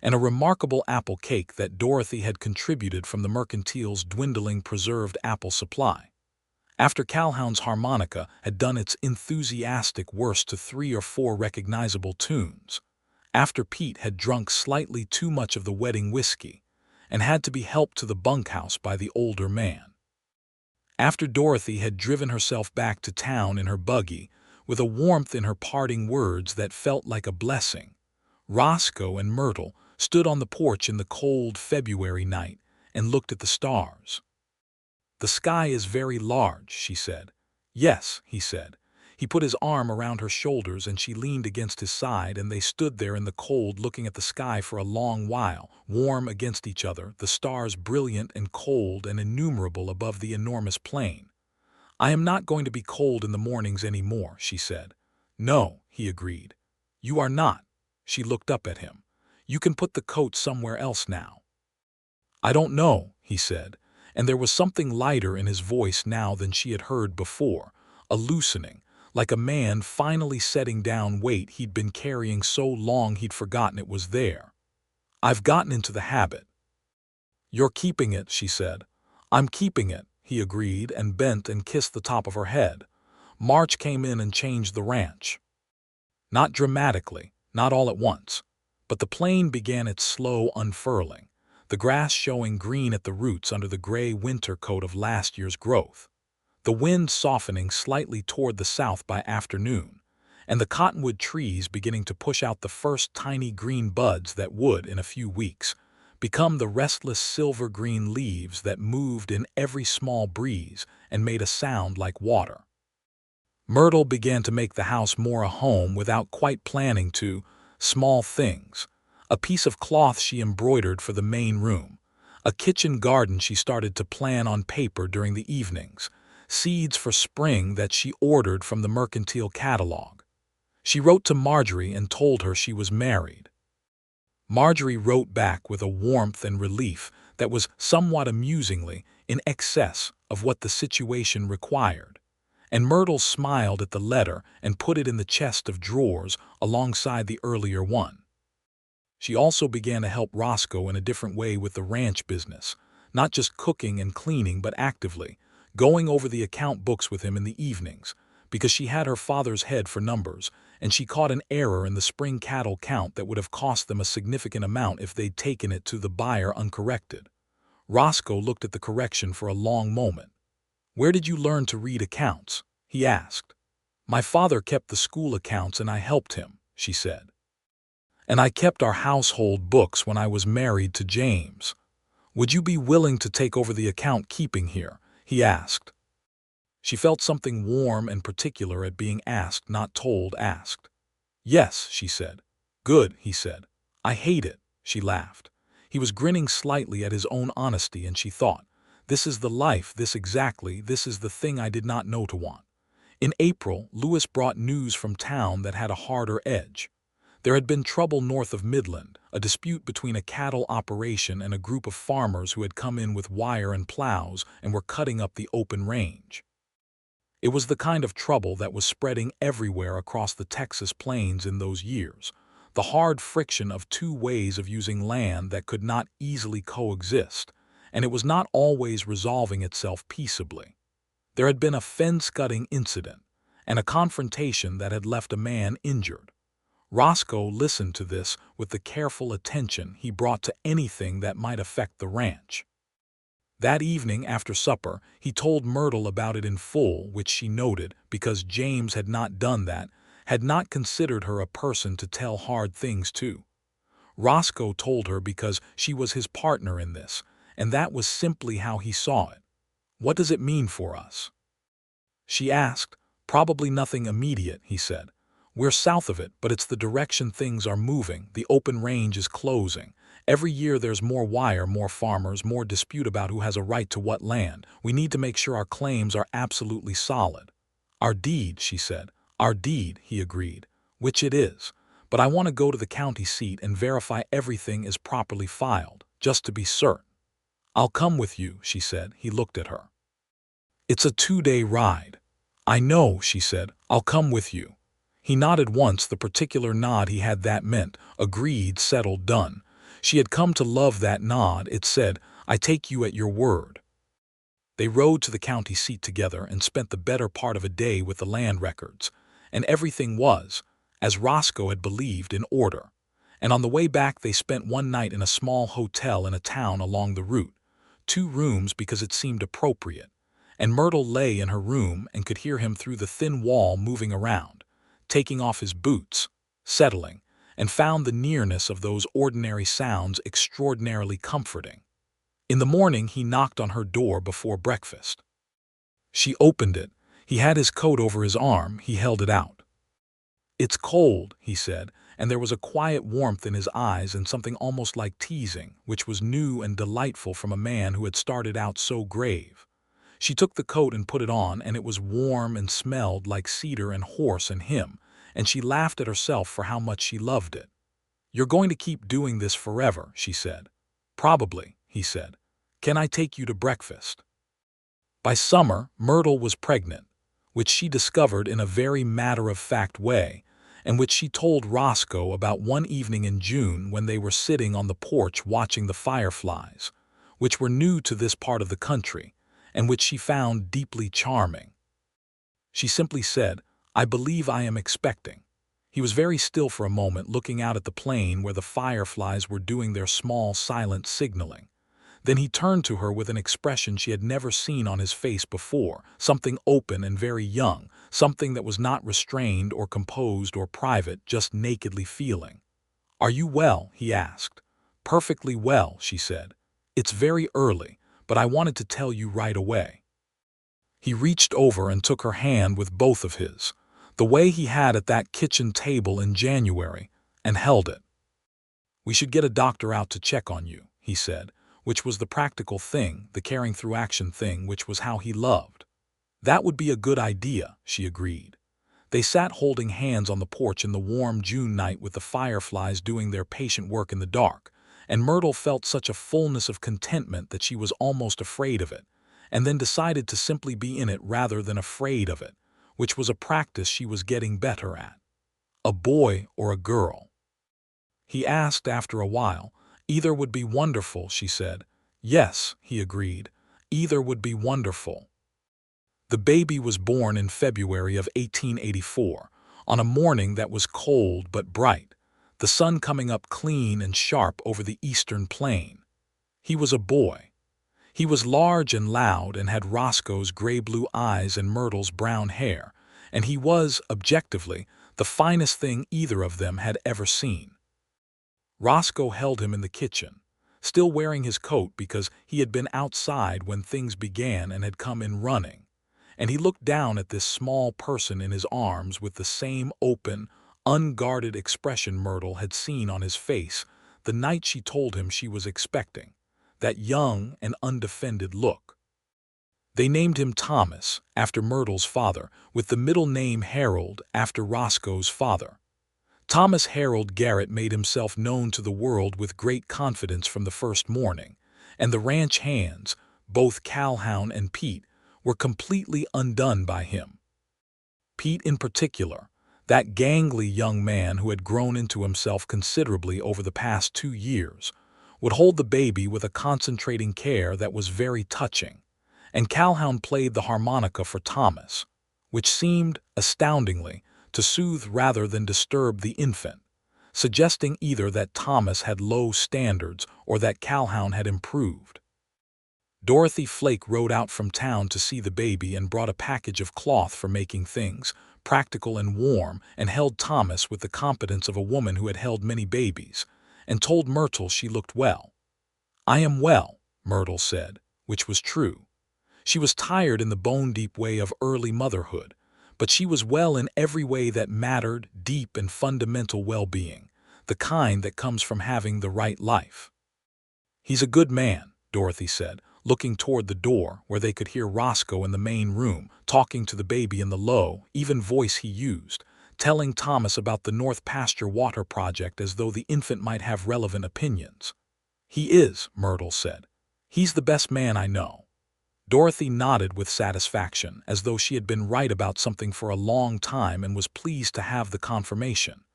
and a remarkable apple cake that Dorothy had contributed from the mercantile's dwindling preserved apple supply. After Calhoun's harmonica had done its enthusiastic worst to 3 or 4 recognizable tunes, after Pete had drunk slightly too much of the wedding whiskey and had to be helped to the bunkhouse by the older man, after Dorothy had driven herself back to town in her buggy with a warmth in her parting words that felt like a blessing, Roscoe and Myrtle stood on the porch in the cold February night and looked at the stars. "The sky is very large," she said. "Yes," he said. He put his arm around her shoulders and she leaned against his side, and they stood there in the cold looking at the sky for a long while, warm against each other, the stars brilliant and cold and innumerable above the enormous plain. "I am not going to be cold in the mornings any more," she said. "No," he agreed. "You are not." She looked up at him. "You can put the coat somewhere else now." "I don't know," he said, and there was something lighter in his voice now than she had heard before, a loosening, like a man finally setting down weight he'd been carrying so long he'd forgotten it was there. "I've gotten into the habit." "You're keeping it," she said. "I'm keeping it," he agreed and bent and kissed the top of her head. March came in and changed the ranch. Not dramatically, not all at once, but the plain began its slow unfurling, the grass showing green at the roots under the gray winter coat of last year's growth, the wind softening slightly toward the south by afternoon, and the cottonwood trees beginning to push out the first tiny green buds that would, in a few weeks, become the restless silver-green leaves that moved in every small breeze and made a sound like water. Myrtle began to make the house more a home without quite planning to. Small things. A piece of cloth she embroidered for the main room. A kitchen garden she started to plan on paper during the evenings. Seeds for spring that she ordered from the mercantile catalog. She wrote to Marjorie and told her she was married. Marjorie wrote back with a warmth and relief that was somewhat amusingly in excess of what the situation required. And Myrtle smiled at the letter and put it in the chest of drawers alongside the earlier one. She also began to help Roscoe in a different way with the ranch business, not just cooking and cleaning but actively, going over the account books with him in the evenings, because she had her father's head for numbers, and she caught an error in the spring cattle count that would have cost them a significant amount if they'd taken it to the buyer uncorrected. Roscoe looked at the correction for a long moment. "Where did you learn to read accounts?" he asked. "My father kept the school accounts and I helped him," she said. "And I kept our household books when I was married to James. Would you be willing to take over the account keeping here?" he asked. She felt something warm and particular at being asked, not told, asked. "Yes," she said. "Good," he said. "I hate it," she laughed. He was grinning slightly at his own honesty, and she thought, "This is the life, this is the thing I did not know to want." In April, Lewis brought news from town that had a harder edge. There had been trouble north of Midland, a dispute between a cattle operation and a group of farmers who had come in with wire and plows and were cutting up the open range. It was the kind of trouble that was spreading everywhere across the Texas plains in those years, the hard friction of two ways of using land that could not easily coexist, and it was not always resolving itself peaceably. There had been a fence-cutting incident, and a confrontation that had left a man injured. Roscoe listened to this with the careful attention he brought to anything that might affect the ranch. That evening after supper, he told Myrtle about it in full, which she noted, because James had not done that, had not considered her a person to tell hard things to. Roscoe told her because she was his partner in this, and that was simply how he saw it. "What does it mean for us?" she asked. "Probably nothing immediate," he said. "We're south of it, but it's the direction things are moving. The open range is closing. Every year there's more wire, more farmers, more dispute about who has a right to what land. We need to make sure our claims are absolutely solid." "Our deed," she said. "Our deed," he agreed. "Which it is. But I want to go to the county seat and verify everything is properly filed, just to be certain." "I'll come with you," she said. He looked at her. "It's a 2-day ride." "I know," she said. "I'll come with you." He nodded once, the particular nod he had that meant, agreed, settled, done. She had come to love that nod. It said, "I take you at your word." They rode to the county seat together and spent the better part of a day with the land records. And everything was, as Roscoe had believed, in order. And on the way back they spent one night in a small hotel in a town along the route. 2 rooms because it seemed appropriate. And Myrtle lay in her room and could hear him through the thin wall moving around, taking off his boots, settling, and found the nearness of those ordinary sounds extraordinarily comforting. In the morning he knocked on her door before breakfast. She opened it. He had his coat over his arm. He held it out. "It's cold," he said, and there was a quiet warmth in his eyes and something almost like teasing, which was new and delightful from a man who had started out so grave. She took the coat and put it on, and it was warm and smelled like cedar and horse and him, and she laughed at herself for how much she loved it. "You're going to keep doing this forever," she said. "Probably," he said. "Can I take you to breakfast?" By summer, Myrtle was pregnant, which she discovered in a very matter-of-fact way, and which she told Roscoe about one evening in June when they were sitting on the porch watching the fireflies, which were new to this part of the country, and which she found deeply charming. She simply said, "I believe I am expecting." He was very still for a moment, looking out at the plain where the fireflies were doing their small, silent signaling. Then he turned to her with an expression she had never seen on his face before, something open and very young, something that was not restrained or composed or private, just nakedly feeling. "Are you well?" he asked. "Perfectly well," she said. "It's very early, but I wanted to tell you right away." He reached over and took her hand with both of his, the way he had at that kitchen table in January, and held it. "We should get a doctor out to check on you," he said, which was the practical thing, the caring through action thing, which was how he loved. "That would be a good idea," she agreed. They sat holding hands on the porch in the warm June night with the fireflies doing their patient work in the dark, and Myrtle felt such a fullness of contentment that she was almost afraid of it, and then decided to simply be in it rather than afraid of it, which was a practice she was getting better at. "A boy or a girl?" he asked after a while. "Either would be wonderful," she said. "Yes," he agreed, "either would be wonderful." The baby was born in February of 1884, on a morning that was cold but bright, the sun coming up clean and sharp over the eastern plain. He was a boy. He was large and loud and had Roscoe's gray-blue eyes and Myrtle's brown hair, and he was, objectively, the finest thing either of them had ever seen. Roscoe held him in the kitchen, still wearing his coat because he had been outside when things began and had come in running, and he looked down at this small person in his arms with the same open, unguarded expression Myrtle had seen on his face the night she told him she was expecting, that young and undefended look. They named him Thomas, after Myrtle's father, with the middle name Harold, after Roscoe's father. Thomas Harold Garrett made himself known to the world with great confidence from the first morning, and the ranch hands, both Calhoun and Pete, were completely undone by him. Pete in particular, that gangly young man who had grown into himself considerably over the past 2 years, would hold the baby with a concentrating care that was very touching, and Calhoun played the harmonica for Thomas, which seemed, astoundingly, to soothe rather than disturb the infant, suggesting either that Thomas had low standards or that Calhoun had improved. Dorothy Flake rode out from town to see the baby and brought a package of cloth for making things practical and warm, and held Thomas with the competence of a woman who had held many babies, and told Myrtle she looked well. "I am well," Myrtle said, which was true. She was tired in the bone-deep way of early motherhood, but she was well in every way that mattered, deep and fundamental well-being, the kind that comes from having the right life. "He's a good man," Dorothy said, looking toward the door where they could hear Roscoe in the main room talking to the baby in the low, even voice he used, telling Thomas about the North Pasture Water Project as though the infant might have relevant opinions. "He is," Myrtle said. "He's the best man I know." Dorothy nodded with satisfaction, as though she had been right about something for a long time and was pleased to have the confirmation.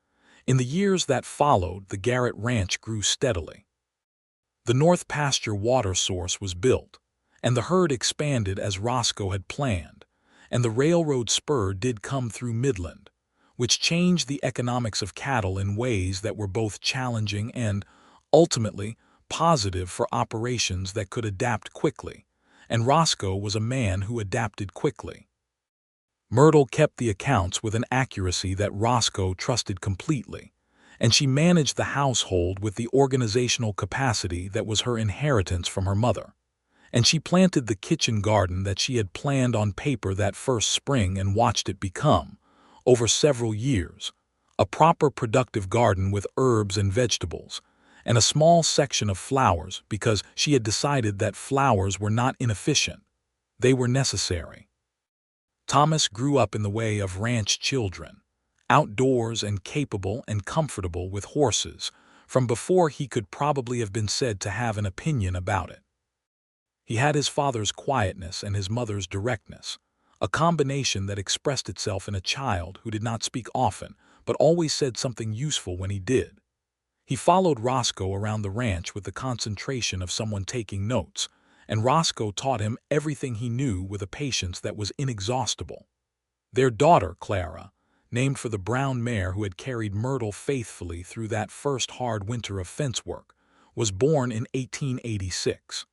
In the years that followed, the Garrett Ranch grew steadily. The North Pasture water source was built, and the herd expanded as Roscoe had planned, and the railroad spur did come through Midland, which changed the economics of cattle in ways that were both challenging and, ultimately, positive for operations that could adapt quickly, and Roscoe was a man who adapted quickly. Myrtle kept the accounts with an accuracy that Roscoe trusted completely, and she managed the household with the organizational capacity that was her inheritance from her mother. And she planted the kitchen garden that she had planned on paper that first spring and watched it become, over several years, a proper productive garden with herbs and vegetables, and a small section of flowers because she had decided that flowers were not inefficient, they were necessary. Thomas grew up in the way of ranch children, outdoors and capable and comfortable with horses, from before he could probably have been said to have an opinion about it. He had his father's quietness and his mother's directness, a combination that expressed itself in a child who did not speak often but always said something useful when he did. He followed Roscoe around the ranch with the concentration of someone taking notes, and Roscoe taught him everything he knew with a patience that was inexhaustible. Their daughter, Clara, named for the brown mare who had carried Myrtle faithfully through that first hard winter of fence work, was born in 1886.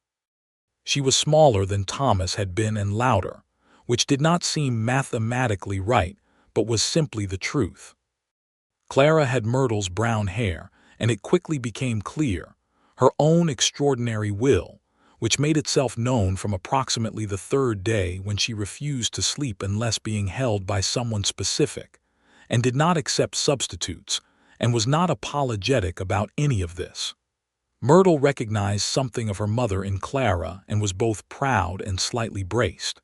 She was smaller than Thomas had been and louder, which did not seem mathematically right, but was simply the truth. Clara had Myrtle's brown hair, and it quickly became clear, her own extraordinary will, which made itself known from approximately the third day when she refused to sleep unless being held by someone specific, and did not accept substitutes, and was not apologetic about any of this. Myrtle recognized something of her mother in Clara and was both proud and slightly braced.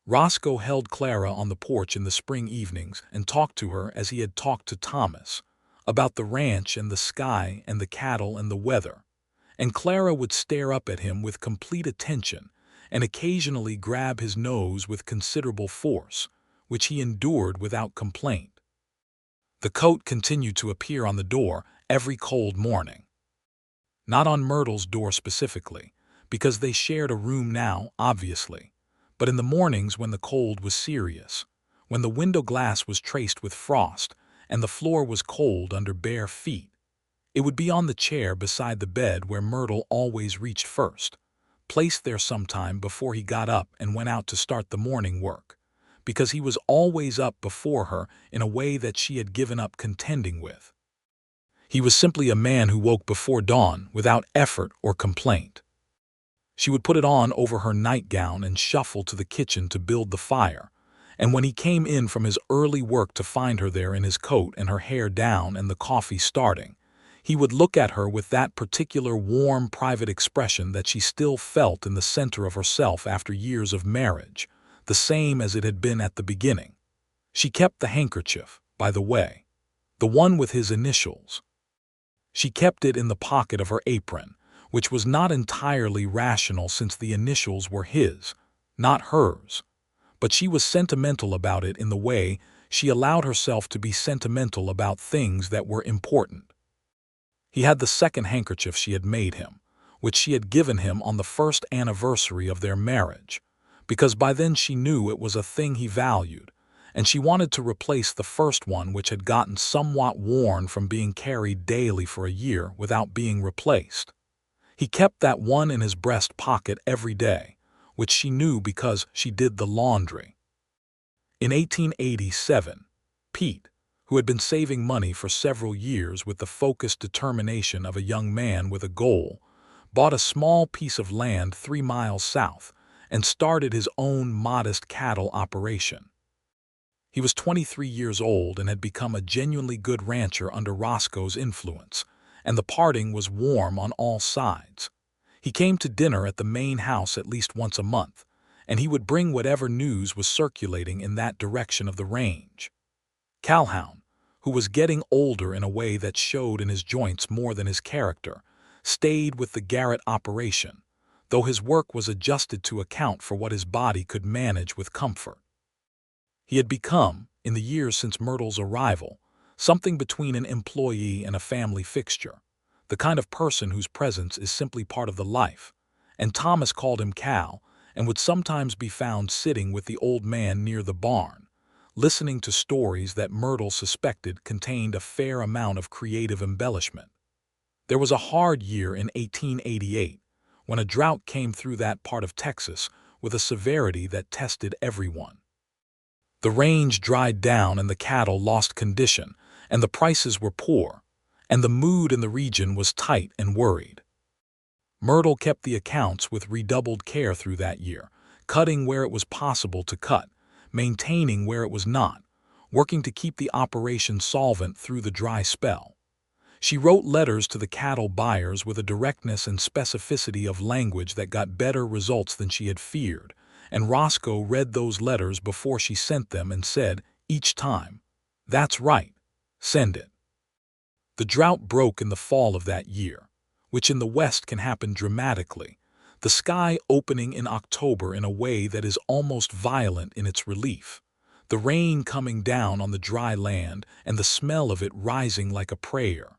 Roscoe held Clara on the porch in the spring evenings and talked to her as he had talked to Thomas, about the ranch and the sky and the cattle and the weather, and Clara would stare up at him with complete attention and occasionally grab his nose with considerable force, which he endured without complaint. The coat continued to appear on the door every cold morning. Not on Myrtle's door specifically, because they shared a room now, obviously, but in the mornings when the cold was serious, when the window glass was traced with frost and the floor was cold under bare feet, it would be on the chair beside the bed where Myrtle always reached first, placed there sometime before he got up and went out to start the morning work, because he was always up before her in a way that she had given up contending with. He was simply a man who woke before dawn without effort or complaint. She would put it on over her nightgown and shuffle to the kitchen to build the fire, and when he came in from his early work to find her there in his coat and her hair down and the coffee starting, he would look at her with that particular warm, private expression that she still felt in the center of herself after years of marriage, the same as it had been at the beginning. She kept the handkerchief, by the way, the one with his initials. She kept it in the pocket of her apron, which was not entirely rational since the initials were his, not hers, but she was sentimental about it in the way she allowed herself to be sentimental about things that were important. He had the second handkerchief she had made him, which she had given him on the first anniversary of their marriage, because by then she knew it was a thing he valued, and she wanted to replace the first one which had gotten somewhat worn from being carried daily for a year without being replaced. He kept that one in his breast pocket every day, which she knew because she did the laundry. In 1887, Pete, who had been saving money for several years with the focused determination of a young man with a goal, bought a small piece of land 3 miles south and started his own modest cattle operation. He was 23 years old and had become a genuinely good rancher under Roscoe's influence, and the parting was warm on all sides. He came to dinner at the main house at least once a month, and he would bring whatever news was circulating in that direction of the range. Calhoun, who was getting older in a way that showed in his joints more than his character, stayed with the Garrett operation, though his work was adjusted to account for what his body could manage with comfort. He had become, in the years since Myrtle's arrival, something between an employee and a family fixture, the kind of person whose presence is simply part of the life, and Thomas called him Cal and would sometimes be found sitting with the old man near the barn, listening to stories that Myrtle suspected contained a fair amount of creative embellishment. There was a hard year in 1888 when a drought came through that part of Texas with a severity that tested everyone. The range dried down and the cattle lost condition, and the prices were poor, and the mood in the region was tight and worried. Myrtle kept the accounts with redoubled care through that year, cutting where it was possible to cut, maintaining where it was not, working to keep the operation solvent through the dry spell. She wrote letters to the cattle buyers with a directness and specificity of language that got better results than she had feared, and Roscoe read those letters before she sent them and said, each time, "That's right, send it." The drought broke in the fall of that year, which in the West can happen dramatically, the sky opening in October in a way that is almost violent in its relief, the rain coming down on the dry land and the smell of it rising like a prayer.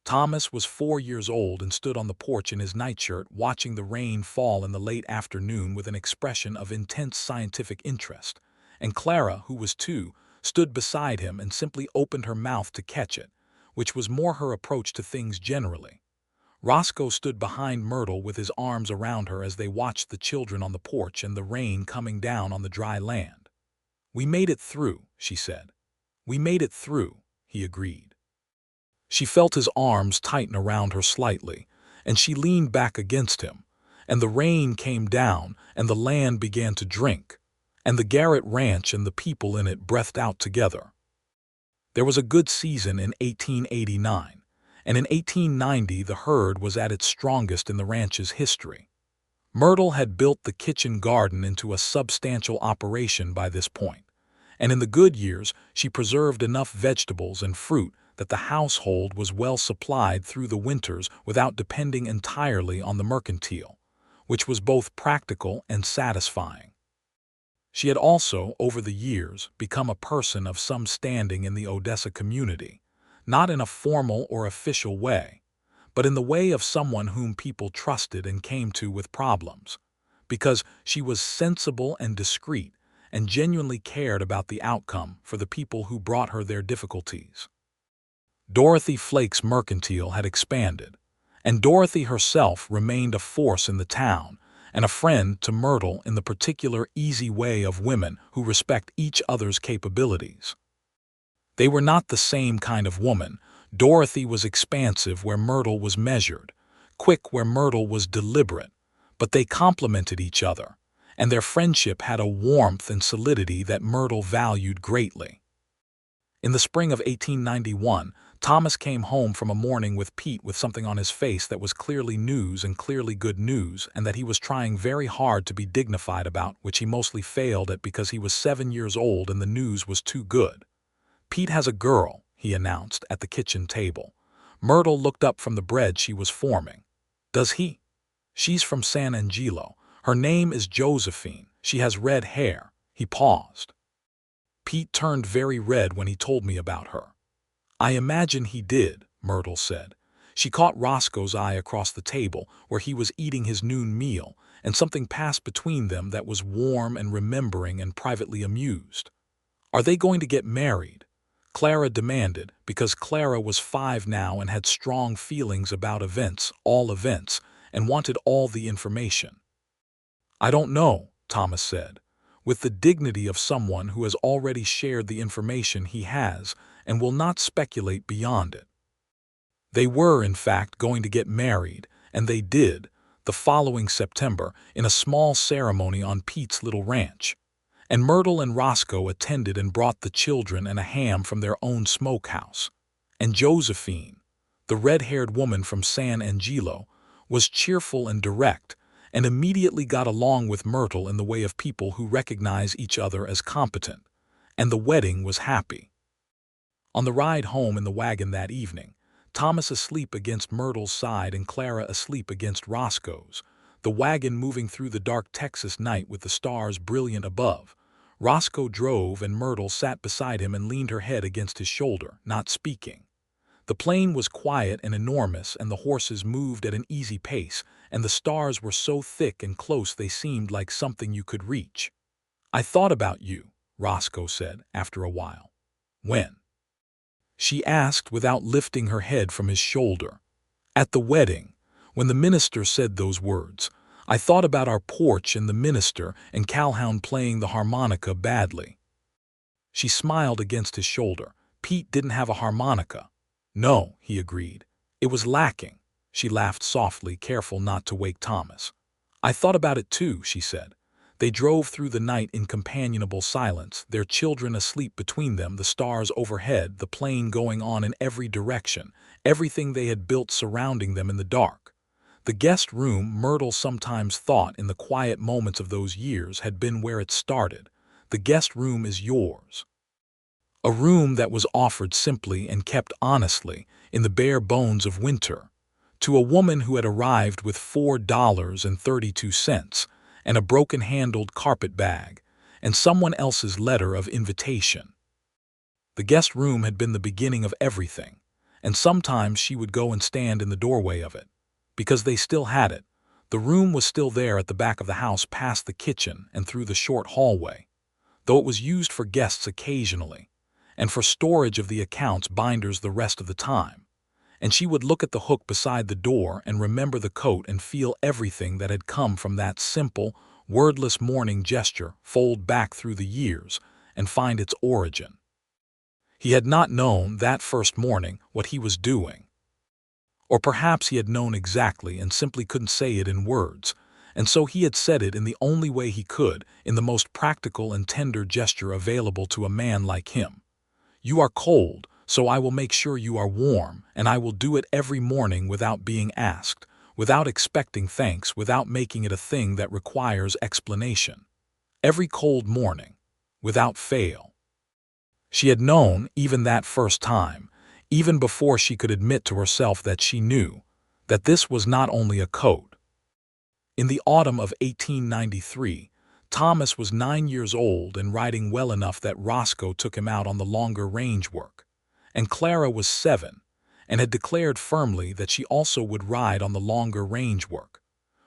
Thomas was 4 years old and stood on the porch in his nightshirt watching the rain fall in the late afternoon with an expression of intense scientific interest. And Clara, who was 2, stood beside him and simply opened her mouth to catch it, which was more her approach to things generally. Roscoe stood behind Myrtle with his arms around her as they watched the children on the porch and the rain coming down on the dry land. "We made it through," she said. "We made it through," he agreed. She felt his arms tighten around her slightly, and she leaned back against him, and the rain came down, and the land began to drink, and the Garrett ranch and the people in it breathed out together. There was a good season in 1889, and in 1890 the herd was at its strongest in the ranch's history. Myrtle had built the kitchen garden into a substantial operation by this point, and in the good years she preserved enough vegetables and fruit that the household was well supplied through the winters without depending entirely on the mercantile, which was both practical and satisfying. She had also, over the years, become a person of some standing in the Odessa community, not in a formal or official way, but in the way of someone whom people trusted and came to with problems, because she was sensible and discreet and genuinely cared about the outcome for the people who brought her their difficulties. Dorothy Flake's mercantile had expanded, and Dorothy herself remained a force in the town and a friend to Myrtle in the particular easy way of women who respect each other's capabilities. They were not the same kind of woman. Dorothy was expansive where Myrtle was measured, quick where Myrtle was deliberate, but they complemented each other, and their friendship had a warmth and solidity that Myrtle valued greatly. In the spring of 1891, Thomas came home from a morning with Pete with something on his face that was clearly news and clearly good news, and that he was trying very hard to be dignified about, which he mostly failed at because he was 7 years old and the news was too good. "Pete has a girl," he announced at the kitchen table. Myrtle looked up from the bread she was forming. "Does he?" "She's from San Angelo. Her name is Josephine. She has red hair." He paused. "Pete turned very red when he told me about her." "I imagine he did," Myrtle said. She caught Roscoe's eye across the table where he was eating his noon meal, and something passed between them that was warm and remembering and privately amused. "Are they going to get married?" Clara demanded, because Clara was 5 now and had strong feelings about events, all events, and wanted all the information. "I don't know," Thomas said, with the dignity of someone who has already shared the information he has and will not speculate beyond it. They were, in fact, going to get married, and they did, the following September, in a small ceremony on Pete's little ranch. And Myrtle and Roscoe attended and brought the children and a ham from their own smokehouse. And Josephine, the red-haired woman from San Angelo, was cheerful and direct, and immediately got along with Myrtle in the way of people who recognize each other as competent, and the wedding was happy. On the ride home in the wagon that evening, Thomas asleep against Myrtle's side and Clara asleep against Roscoe's, the wagon moving through the dark Texas night with the stars brilliant above. Roscoe drove and Myrtle sat beside him and leaned her head against his shoulder, not speaking. The plain was quiet and enormous, and the horses moved at an easy pace, and the stars were so thick and close they seemed like something you could reach. "I thought about you," Roscoe said after a while. "When?" she asked without lifting her head from his shoulder. "At the wedding, when the minister said those words. I thought about our porch and the minister and Calhoun playing the harmonica badly." She smiled against his shoulder. "Pete didn't have a harmonica." "No," he agreed. "It was lacking." She laughed softly, careful not to wake Thomas. "I thought about it too," she said. They drove through the night in companionable silence, their children asleep between them, the stars overhead, the plain going on in every direction, everything they had built surrounding them in the dark. The guest room, Myrtle sometimes thought in the quiet moments of those years, had been where it started. The guest room is yours. A room that was offered simply and kept honestly, in the bare bones of winter, to a woman who had arrived with $4.32 and a broken-handled carpet bag, and someone else's letter of invitation. The guest room had been the beginning of everything, and sometimes she would go and stand in the doorway of it. Because they still had it. The room was still there at the back of the house past the kitchen and through the short hallway, though it was used for guests occasionally, and for storage of the accounts binders the rest of the time. And she would look at the hook beside the door and remember the coat and feel everything that had come from that simple, wordless morning gesture fold back through the years and find its origin. He had not known that first morning what he was doing. Or perhaps he had known exactly and simply couldn't say it in words, and so he had said it in the only way he could, in the most practical and tender gesture available to a man like him. "You are cold, so I will make sure you are warm, and I will do it every morning without being asked, without expecting thanks, without making it a thing that requires explanation. Every cold morning, without fail." She had known, even that first time, even before she could admit to herself that she knew, that this was not only a coat. In the autumn of 1893, Thomas was 9 years old and riding well enough that Roscoe took him out on the longer range work, and Clara was 7, and had declared firmly that she also would ride on the longer range work,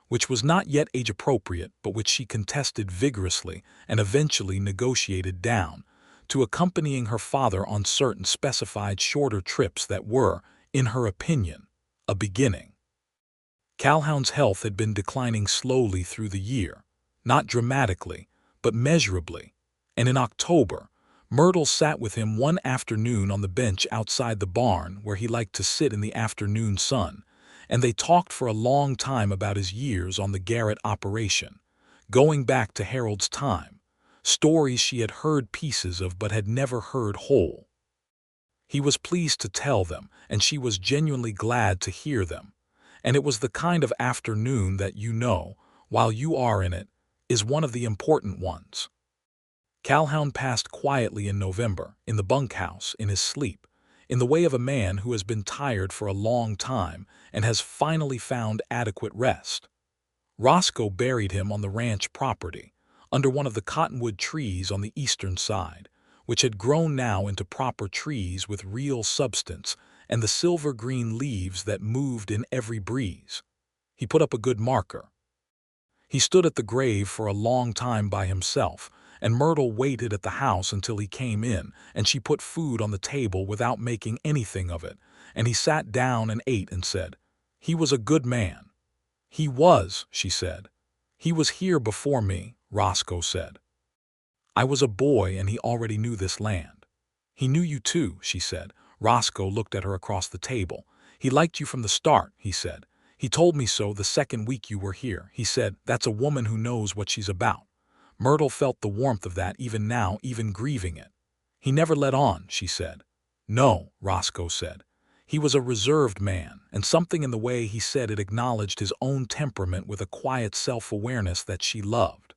which was not yet age-appropriate but which she contested vigorously and eventually negotiated down, to accompanying her father on certain specified shorter trips that were, in her opinion, a beginning. Calhoun's health had been declining slowly through the year, not dramatically, but measurably, and in October, Myrtle sat with him one afternoon on the bench outside the barn where he liked to sit in the afternoon sun, and they talked for a long time about his years on the Garrett operation, going back to Harold's time, stories she had heard pieces of but had never heard whole. He was pleased to tell them, and she was genuinely glad to hear them, and it was the kind of afternoon that, you know, while you are in it, is one of the important ones. Calhoun passed quietly in November, in the bunkhouse, in his sleep, in the way of a man who has been tired for a long time and has finally found adequate rest. Roscoe buried him on the ranch property, under one of the cottonwood trees on the eastern side, which had grown now into proper trees with real substance and the silver-green leaves that moved in every breeze. He put up a good marker. He stood at the grave for a long time by himself, and Myrtle waited at the house until he came in, and she put food on the table without making anything of it, and he sat down and ate and said, "He was a good man." "He was," she said. "He was here before me," Roscoe said. "I was a boy and he already knew this land." "He knew you too," she said. Roscoe looked at her across the table. "He liked you from the start," he said. "He told me so the second week you were here. He said, 'That's a woman who knows what she's about.'" Myrtle felt the warmth of that even now, even grieving it. "He never let on," she said. "No," Roscoe said. "He was a reserved man, and something in the way he said it acknowledged his own temperament with a quiet self-awareness that she loved."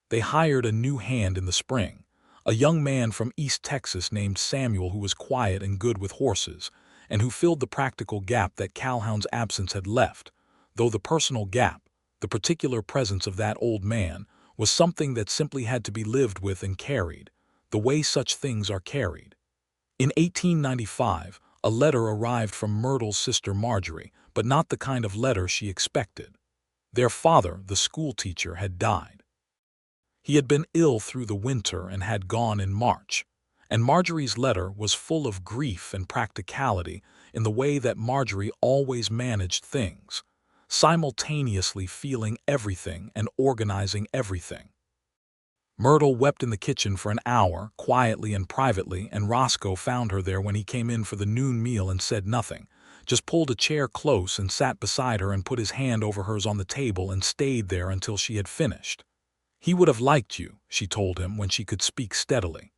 They hired a new hand in the spring, a young man from East Texas named Samuel who was quiet and good with horses, and who filled the practical gap that Calhoun's absence had left, though the personal gap, the particular presence of that old man, was something that simply had to be lived with and carried, the way such things are carried. In 1895, a letter arrived from Myrtle's sister Marjorie, but not the kind of letter she expected. Their father, the schoolteacher, had died. He had been ill through the winter and had gone in March, and Marjorie's letter was full of grief and practicality in the way that Marjorie always managed things, simultaneously feeling everything and organizing everything. Myrtle wept in the kitchen for an hour, quietly and privately, and Roscoe found her there when he came in for the noon meal and said nothing, just pulled a chair close and sat beside her and put his hand over hers on the table and stayed there until she had finished. "He would have liked you," she told him when she could speak steadily.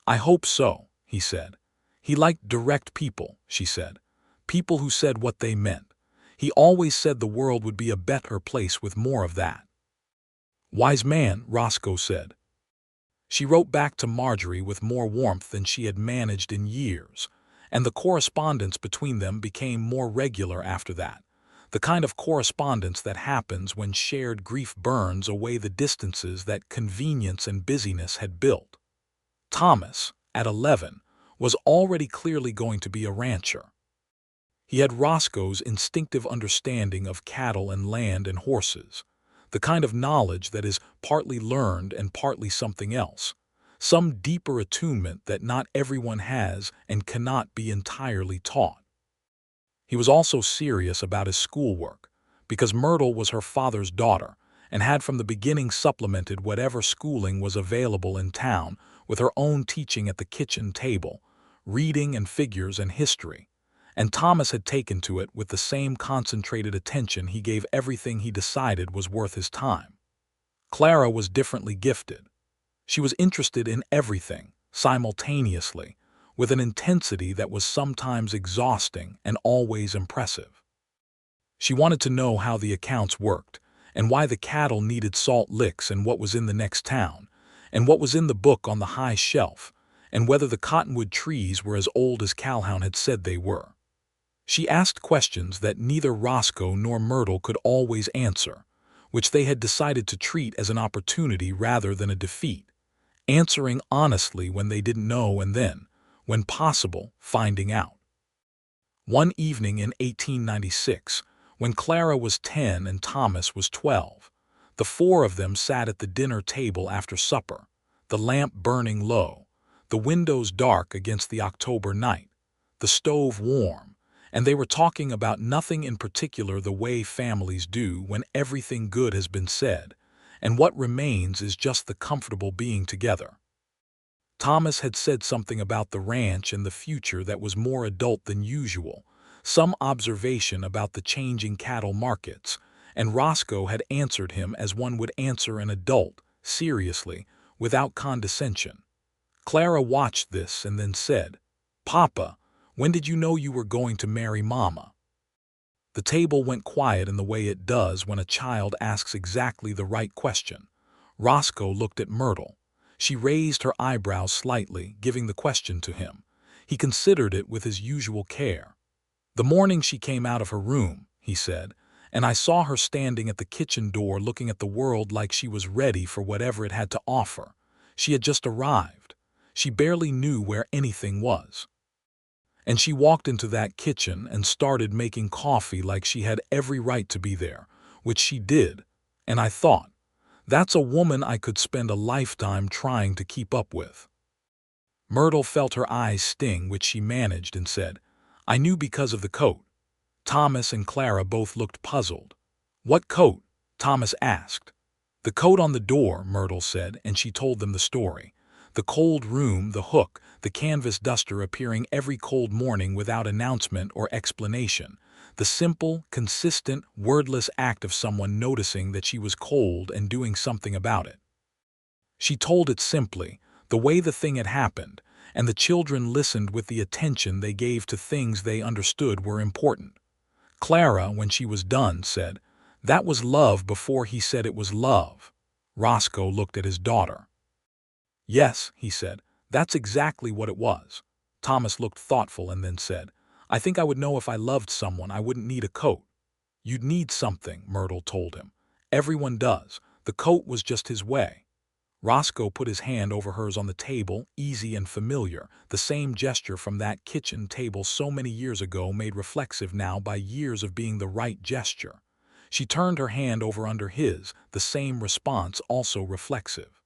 "I hope so," he said. "He liked direct people," she said. "People who said what they meant. He always said the world would be a better place with more of that." "Wise man," Roscoe said. She wrote back to Marjorie with more warmth than she had managed in years, and the correspondence between them became more regular after that, the kind of correspondence that happens when shared grief burns away the distances that convenience and busyness had built. Thomas, at 11, was already clearly going to be a rancher. He had Roscoe's instinctive understanding of cattle and land and horses, the kind of knowledge that is partly learned and partly something else, some deeper attunement that not everyone has and cannot be entirely taught. He was also serious about his schoolwork, because Myrtle was her father's daughter and had from the beginning supplemented whatever schooling was available in town with her own teaching at the kitchen table, reading and figures and history, and Thomas had taken to it with the same concentrated attention he gave everything he decided was worth his time. Clara was differently gifted. She was interested in everything, simultaneously, with an intensity that was sometimes exhausting and always impressive. She wanted to know how the accounts worked, and why the cattle needed salt licks and what was in the next town, and what was in the book on the high shelf, and whether the cottonwood trees were as old as Calhoun had said they were. She asked questions that neither Roscoe nor Myrtle could always answer, which they had decided to treat as an opportunity rather than a defeat, answering honestly when they didn't know and then, when possible, finding out. One evening in 1896, when Clara was 10 and Thomas was 12, the four of them sat at the dinner table after supper, the lamp burning low, the windows dark against the October night, the stove warm, and they were talking about nothing in particular the way families do when everything good has been said, and what remains is just the comfortable being together. Thomas had said something about the ranch and the future that was more adult than usual, some observation about the changing cattle markets, and Roscoe had answered him as one would answer an adult, seriously, without condescension. Clara watched this and then said, "Papa, when did you know you were going to marry Mama?" The table went quiet in the way it does when a child asks exactly the right question. Roscoe looked at Myrtle. She raised her eyebrows slightly, giving the question to him. He considered it with his usual care. "The morning she came out of her room," he said, "and I saw her standing at the kitchen door looking at the world like she was ready for whatever it had to offer. She had just arrived. She barely knew where anything was. And she walked into that kitchen and started making coffee like she had every right to be there, which she did, and I thought, that's a woman I could spend a lifetime trying to keep up with." Myrtle felt her eyes sting, which she managed, and said, "I knew because of the coat." Thomas and Clara both looked puzzled. "What coat?" Thomas asked. "The coat on the door," Myrtle said, and she told them the story. The cold room, the hook, the canvas duster appearing every cold morning without announcement or explanation, the simple, consistent, wordless act of someone noticing that she was cold and doing something about it. She told it simply, the way the thing had happened, and the children listened with the attention they gave to things they understood were important. Clara, when she was done, said, "That was love before he said it was love." Roscoe looked at his daughter. "Yes," he said, "that's exactly what it was." Thomas looked thoughtful and then said, "I think I would know if I loved someone I wouldn't need a coat." "You'd need something," Myrtle told him. "Everyone does. The coat was just his way." Roscoe put his hand over hers on the table, easy and familiar, the same gesture from that kitchen table so many years ago made reflexive now by years of being the right gesture. She turned her hand over under his, the same response also reflexive.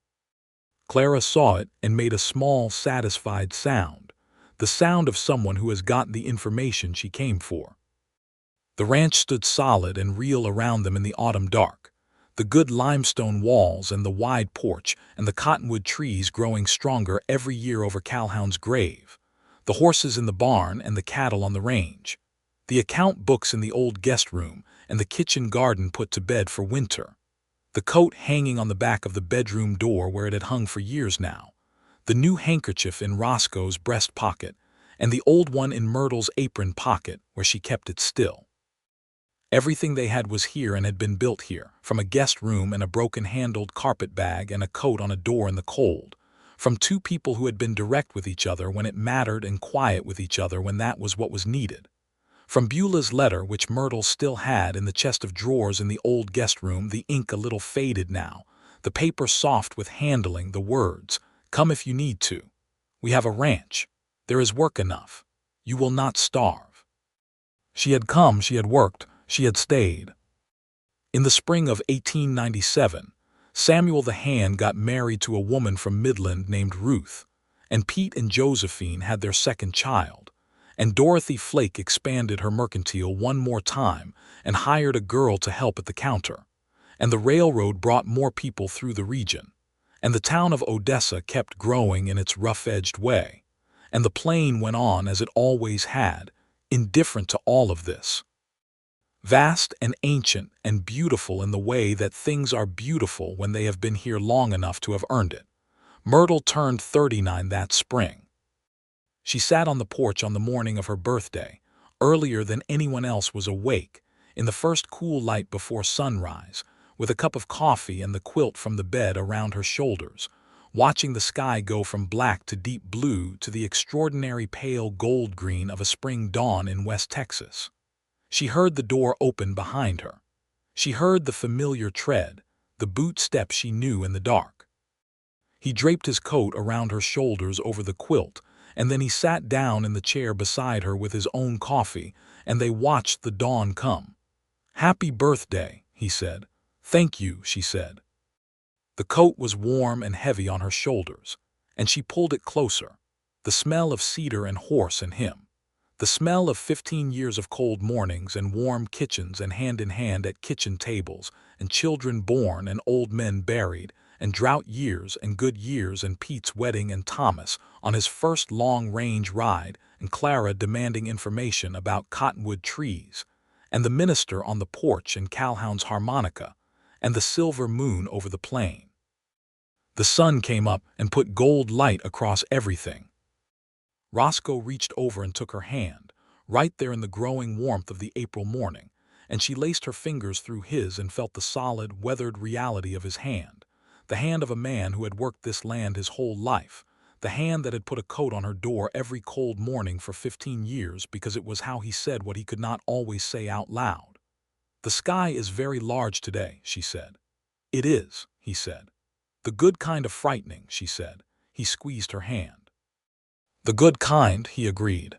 Clara saw it and made a small, satisfied sound, the sound of someone who has gotten the information she came for. The ranch stood solid and real around them in the autumn dark, the good limestone walls and the wide porch and the cottonwood trees growing stronger every year over Calhoun's grave, the horses in the barn and the cattle on the range, the account books in the old guest room and the kitchen garden put to bed for winter, the coat hanging on the back of the bedroom door where it had hung for years now, the new handkerchief in Roscoe's breast pocket, and the old one in Myrtle's apron pocket where she kept it still. Everything they had was here and had been built here, from a guest room and a broken-handled carpet bag and a coat on a door in the cold, from two people who had been direct with each other when it mattered and quiet with each other when that was what was needed. From Beulah's letter, which Myrtle still had in the chest of drawers in the old guest room, the ink a little faded now, the paper soft with handling, the words, "Come if you need to. We have a ranch. There is work enough. You will not starve." She had come, she had worked, she had stayed. In the spring of 1897, Samuel the Hand got married to a woman from Midland named Ruth, and Pete and Josephine had their second child, and Dorothy Flake expanded her mercantile one more time and hired a girl to help at the counter, and the railroad brought more people through the region, and the town of Odessa kept growing in its rough-edged way, and the plain went on as it always had, indifferent to all of this. Vast and ancient and beautiful in the way that things are beautiful when they have been here long enough to have earned it. Myrtle turned 39 that spring. She sat on the porch on the morning of her birthday, earlier than anyone else was awake, in the first cool light before sunrise, with a cup of coffee and the quilt from the bed around her shoulders, watching the sky go from black to deep blue to the extraordinary pale gold green of a spring dawn in West Texas. She heard the door open behind her. She heard the familiar tread, the boot step she knew in the dark. He draped his coat around her shoulders over the quilt, and then he sat down in the chair beside her with his own coffee, and they watched the dawn come. "Happy birthday," he said. "Thank you," she said. The coat was warm and heavy on her shoulders, and she pulled it closer. The smell of cedar and horse and him. The smell of 15 years of cold mornings and warm kitchens and hand-in-hand at kitchen tables, and children born and old men buried, and drought years and good years and Pete's wedding and Thomas on his first long-range ride and Clara demanding information about cottonwood trees, and the minister on the porch and Calhoun's harmonica, and the silver moon over the plain. The sun came up and put gold light across everything. Roscoe reached over and took her hand, right there in the growing warmth of the April morning, and she laced her fingers through his and felt the solid, weathered reality of his hand, the hand of a man who had worked this land his whole life, the hand that had put a coat on her door every cold morning for 15 years because it was how he said what he could not always say out loud. "The sky is very large today," she said. "It is," he said. "The good kind of frightening," she said. He squeezed her hand. "The good kind," he agreed.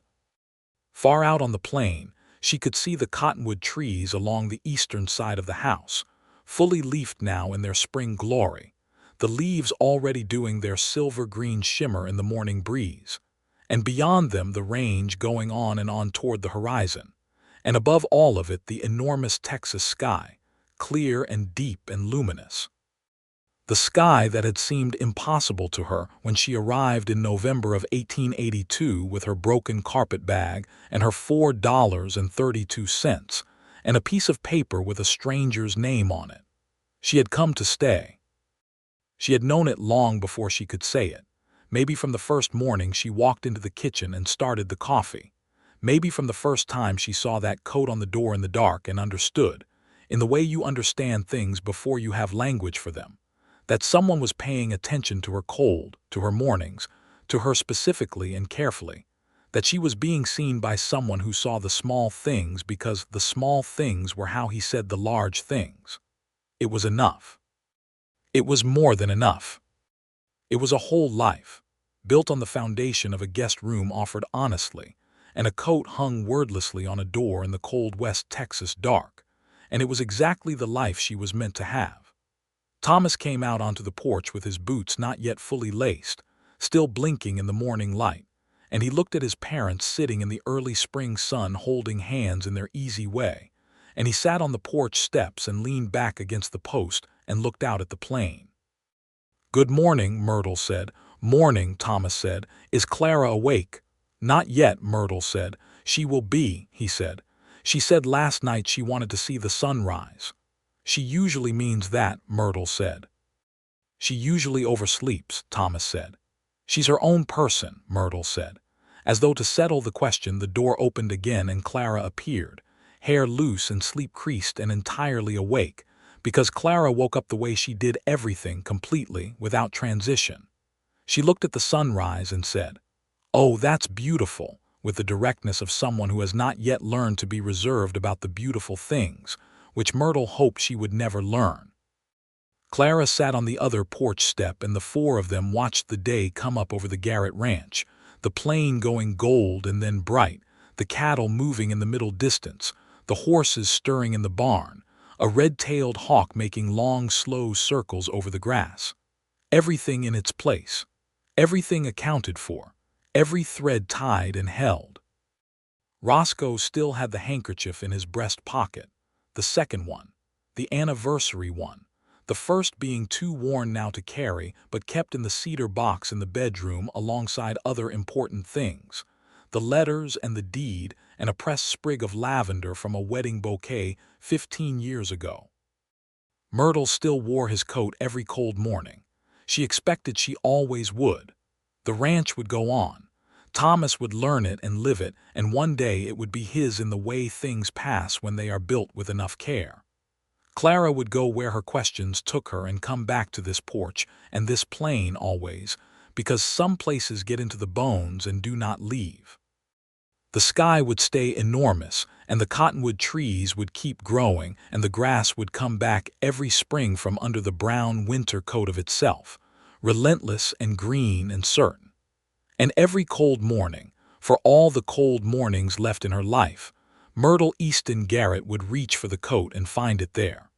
Far out on the plain, she could see the cottonwood trees along the eastern side of the house, fully leafed now in their spring glory, the leaves already doing their silver-green shimmer in the morning breeze, and beyond them the range going on and on toward the horizon, and above all of it the enormous Texas sky, clear and deep and luminous. The sky that had seemed impossible to her when she arrived in November of 1882 with her broken carpet bag and her $4.32 and a piece of paper with a stranger's name on it. She had come to stay. She had known it long before she could say it. Maybe from the first morning she walked into the kitchen and started the coffee. Maybe from the first time she saw that coat on the door in the dark and understood, in the way you understand things before you have language for them, that someone was paying attention to her cold, to her mornings, to her specifically and carefully, that she was being seen by someone who saw the small things because the small things were how he said the large things. It was enough. It was more than enough. It was a whole life, built on the foundation of a guest room offered honestly, and a coat hung wordlessly on a door in the cold West Texas dark, and it was exactly the life she was meant to have. Thomas came out onto the porch with his boots not yet fully laced, still blinking in the morning light, and he looked at his parents sitting in the early spring sun holding hands in their easy way, and he sat on the porch steps and leaned back against the post and looked out at the plain. "Good morning," Myrtle said. "Morning," Thomas said. "Is Clara awake?" "Not yet," Myrtle said. "She will be," he said. "She said last night she wanted to see the sunrise." "She usually means that," Myrtle said. "She usually oversleeps," Thomas said. "She's her own person," Myrtle said. As though to settle the question, the door opened again and Clara appeared, hair loose and sleep-creased and entirely awake, because Clara woke up the way she did everything completely, without transition. She looked at the sunrise and said, "Oh, that's beautiful," with the directness of someone who has not yet learned to be reserved about the beautiful things, which Myrtle hoped she would never learn. Clara sat on the other porch step and the four of them watched the day come up over the Garrett ranch, the plain going gold and then bright, the cattle moving in the middle distance, the horses stirring in the barn, a red-tailed hawk making long, slow circles over the grass. Everything in its place. Everything accounted for. Every thread tied and held. Roscoe still had the handkerchief in his breast pocket. The second one. The anniversary one. The first being too worn now to carry, but kept in the cedar box in the bedroom alongside other important things. The letters and the deed and a pressed sprig of lavender from a wedding bouquet 15 years ago. Myrtle still wore his coat every cold morning. She expected she always would. The ranch would go on. Thomas would learn it and live it, and one day it would be his in the way things pass when they are built with enough care. Clara would go where her questions took her and come back to this porch and this plane always, because some places get into the bones and do not leave. The sky would stay enormous, and the cottonwood trees would keep growing, and the grass would come back every spring from under the brown winter coat of itself, relentless and green and certain. And every cold morning, for all the cold mornings left in her life, Myrtle Easton Garrett would reach for the coat and find it there.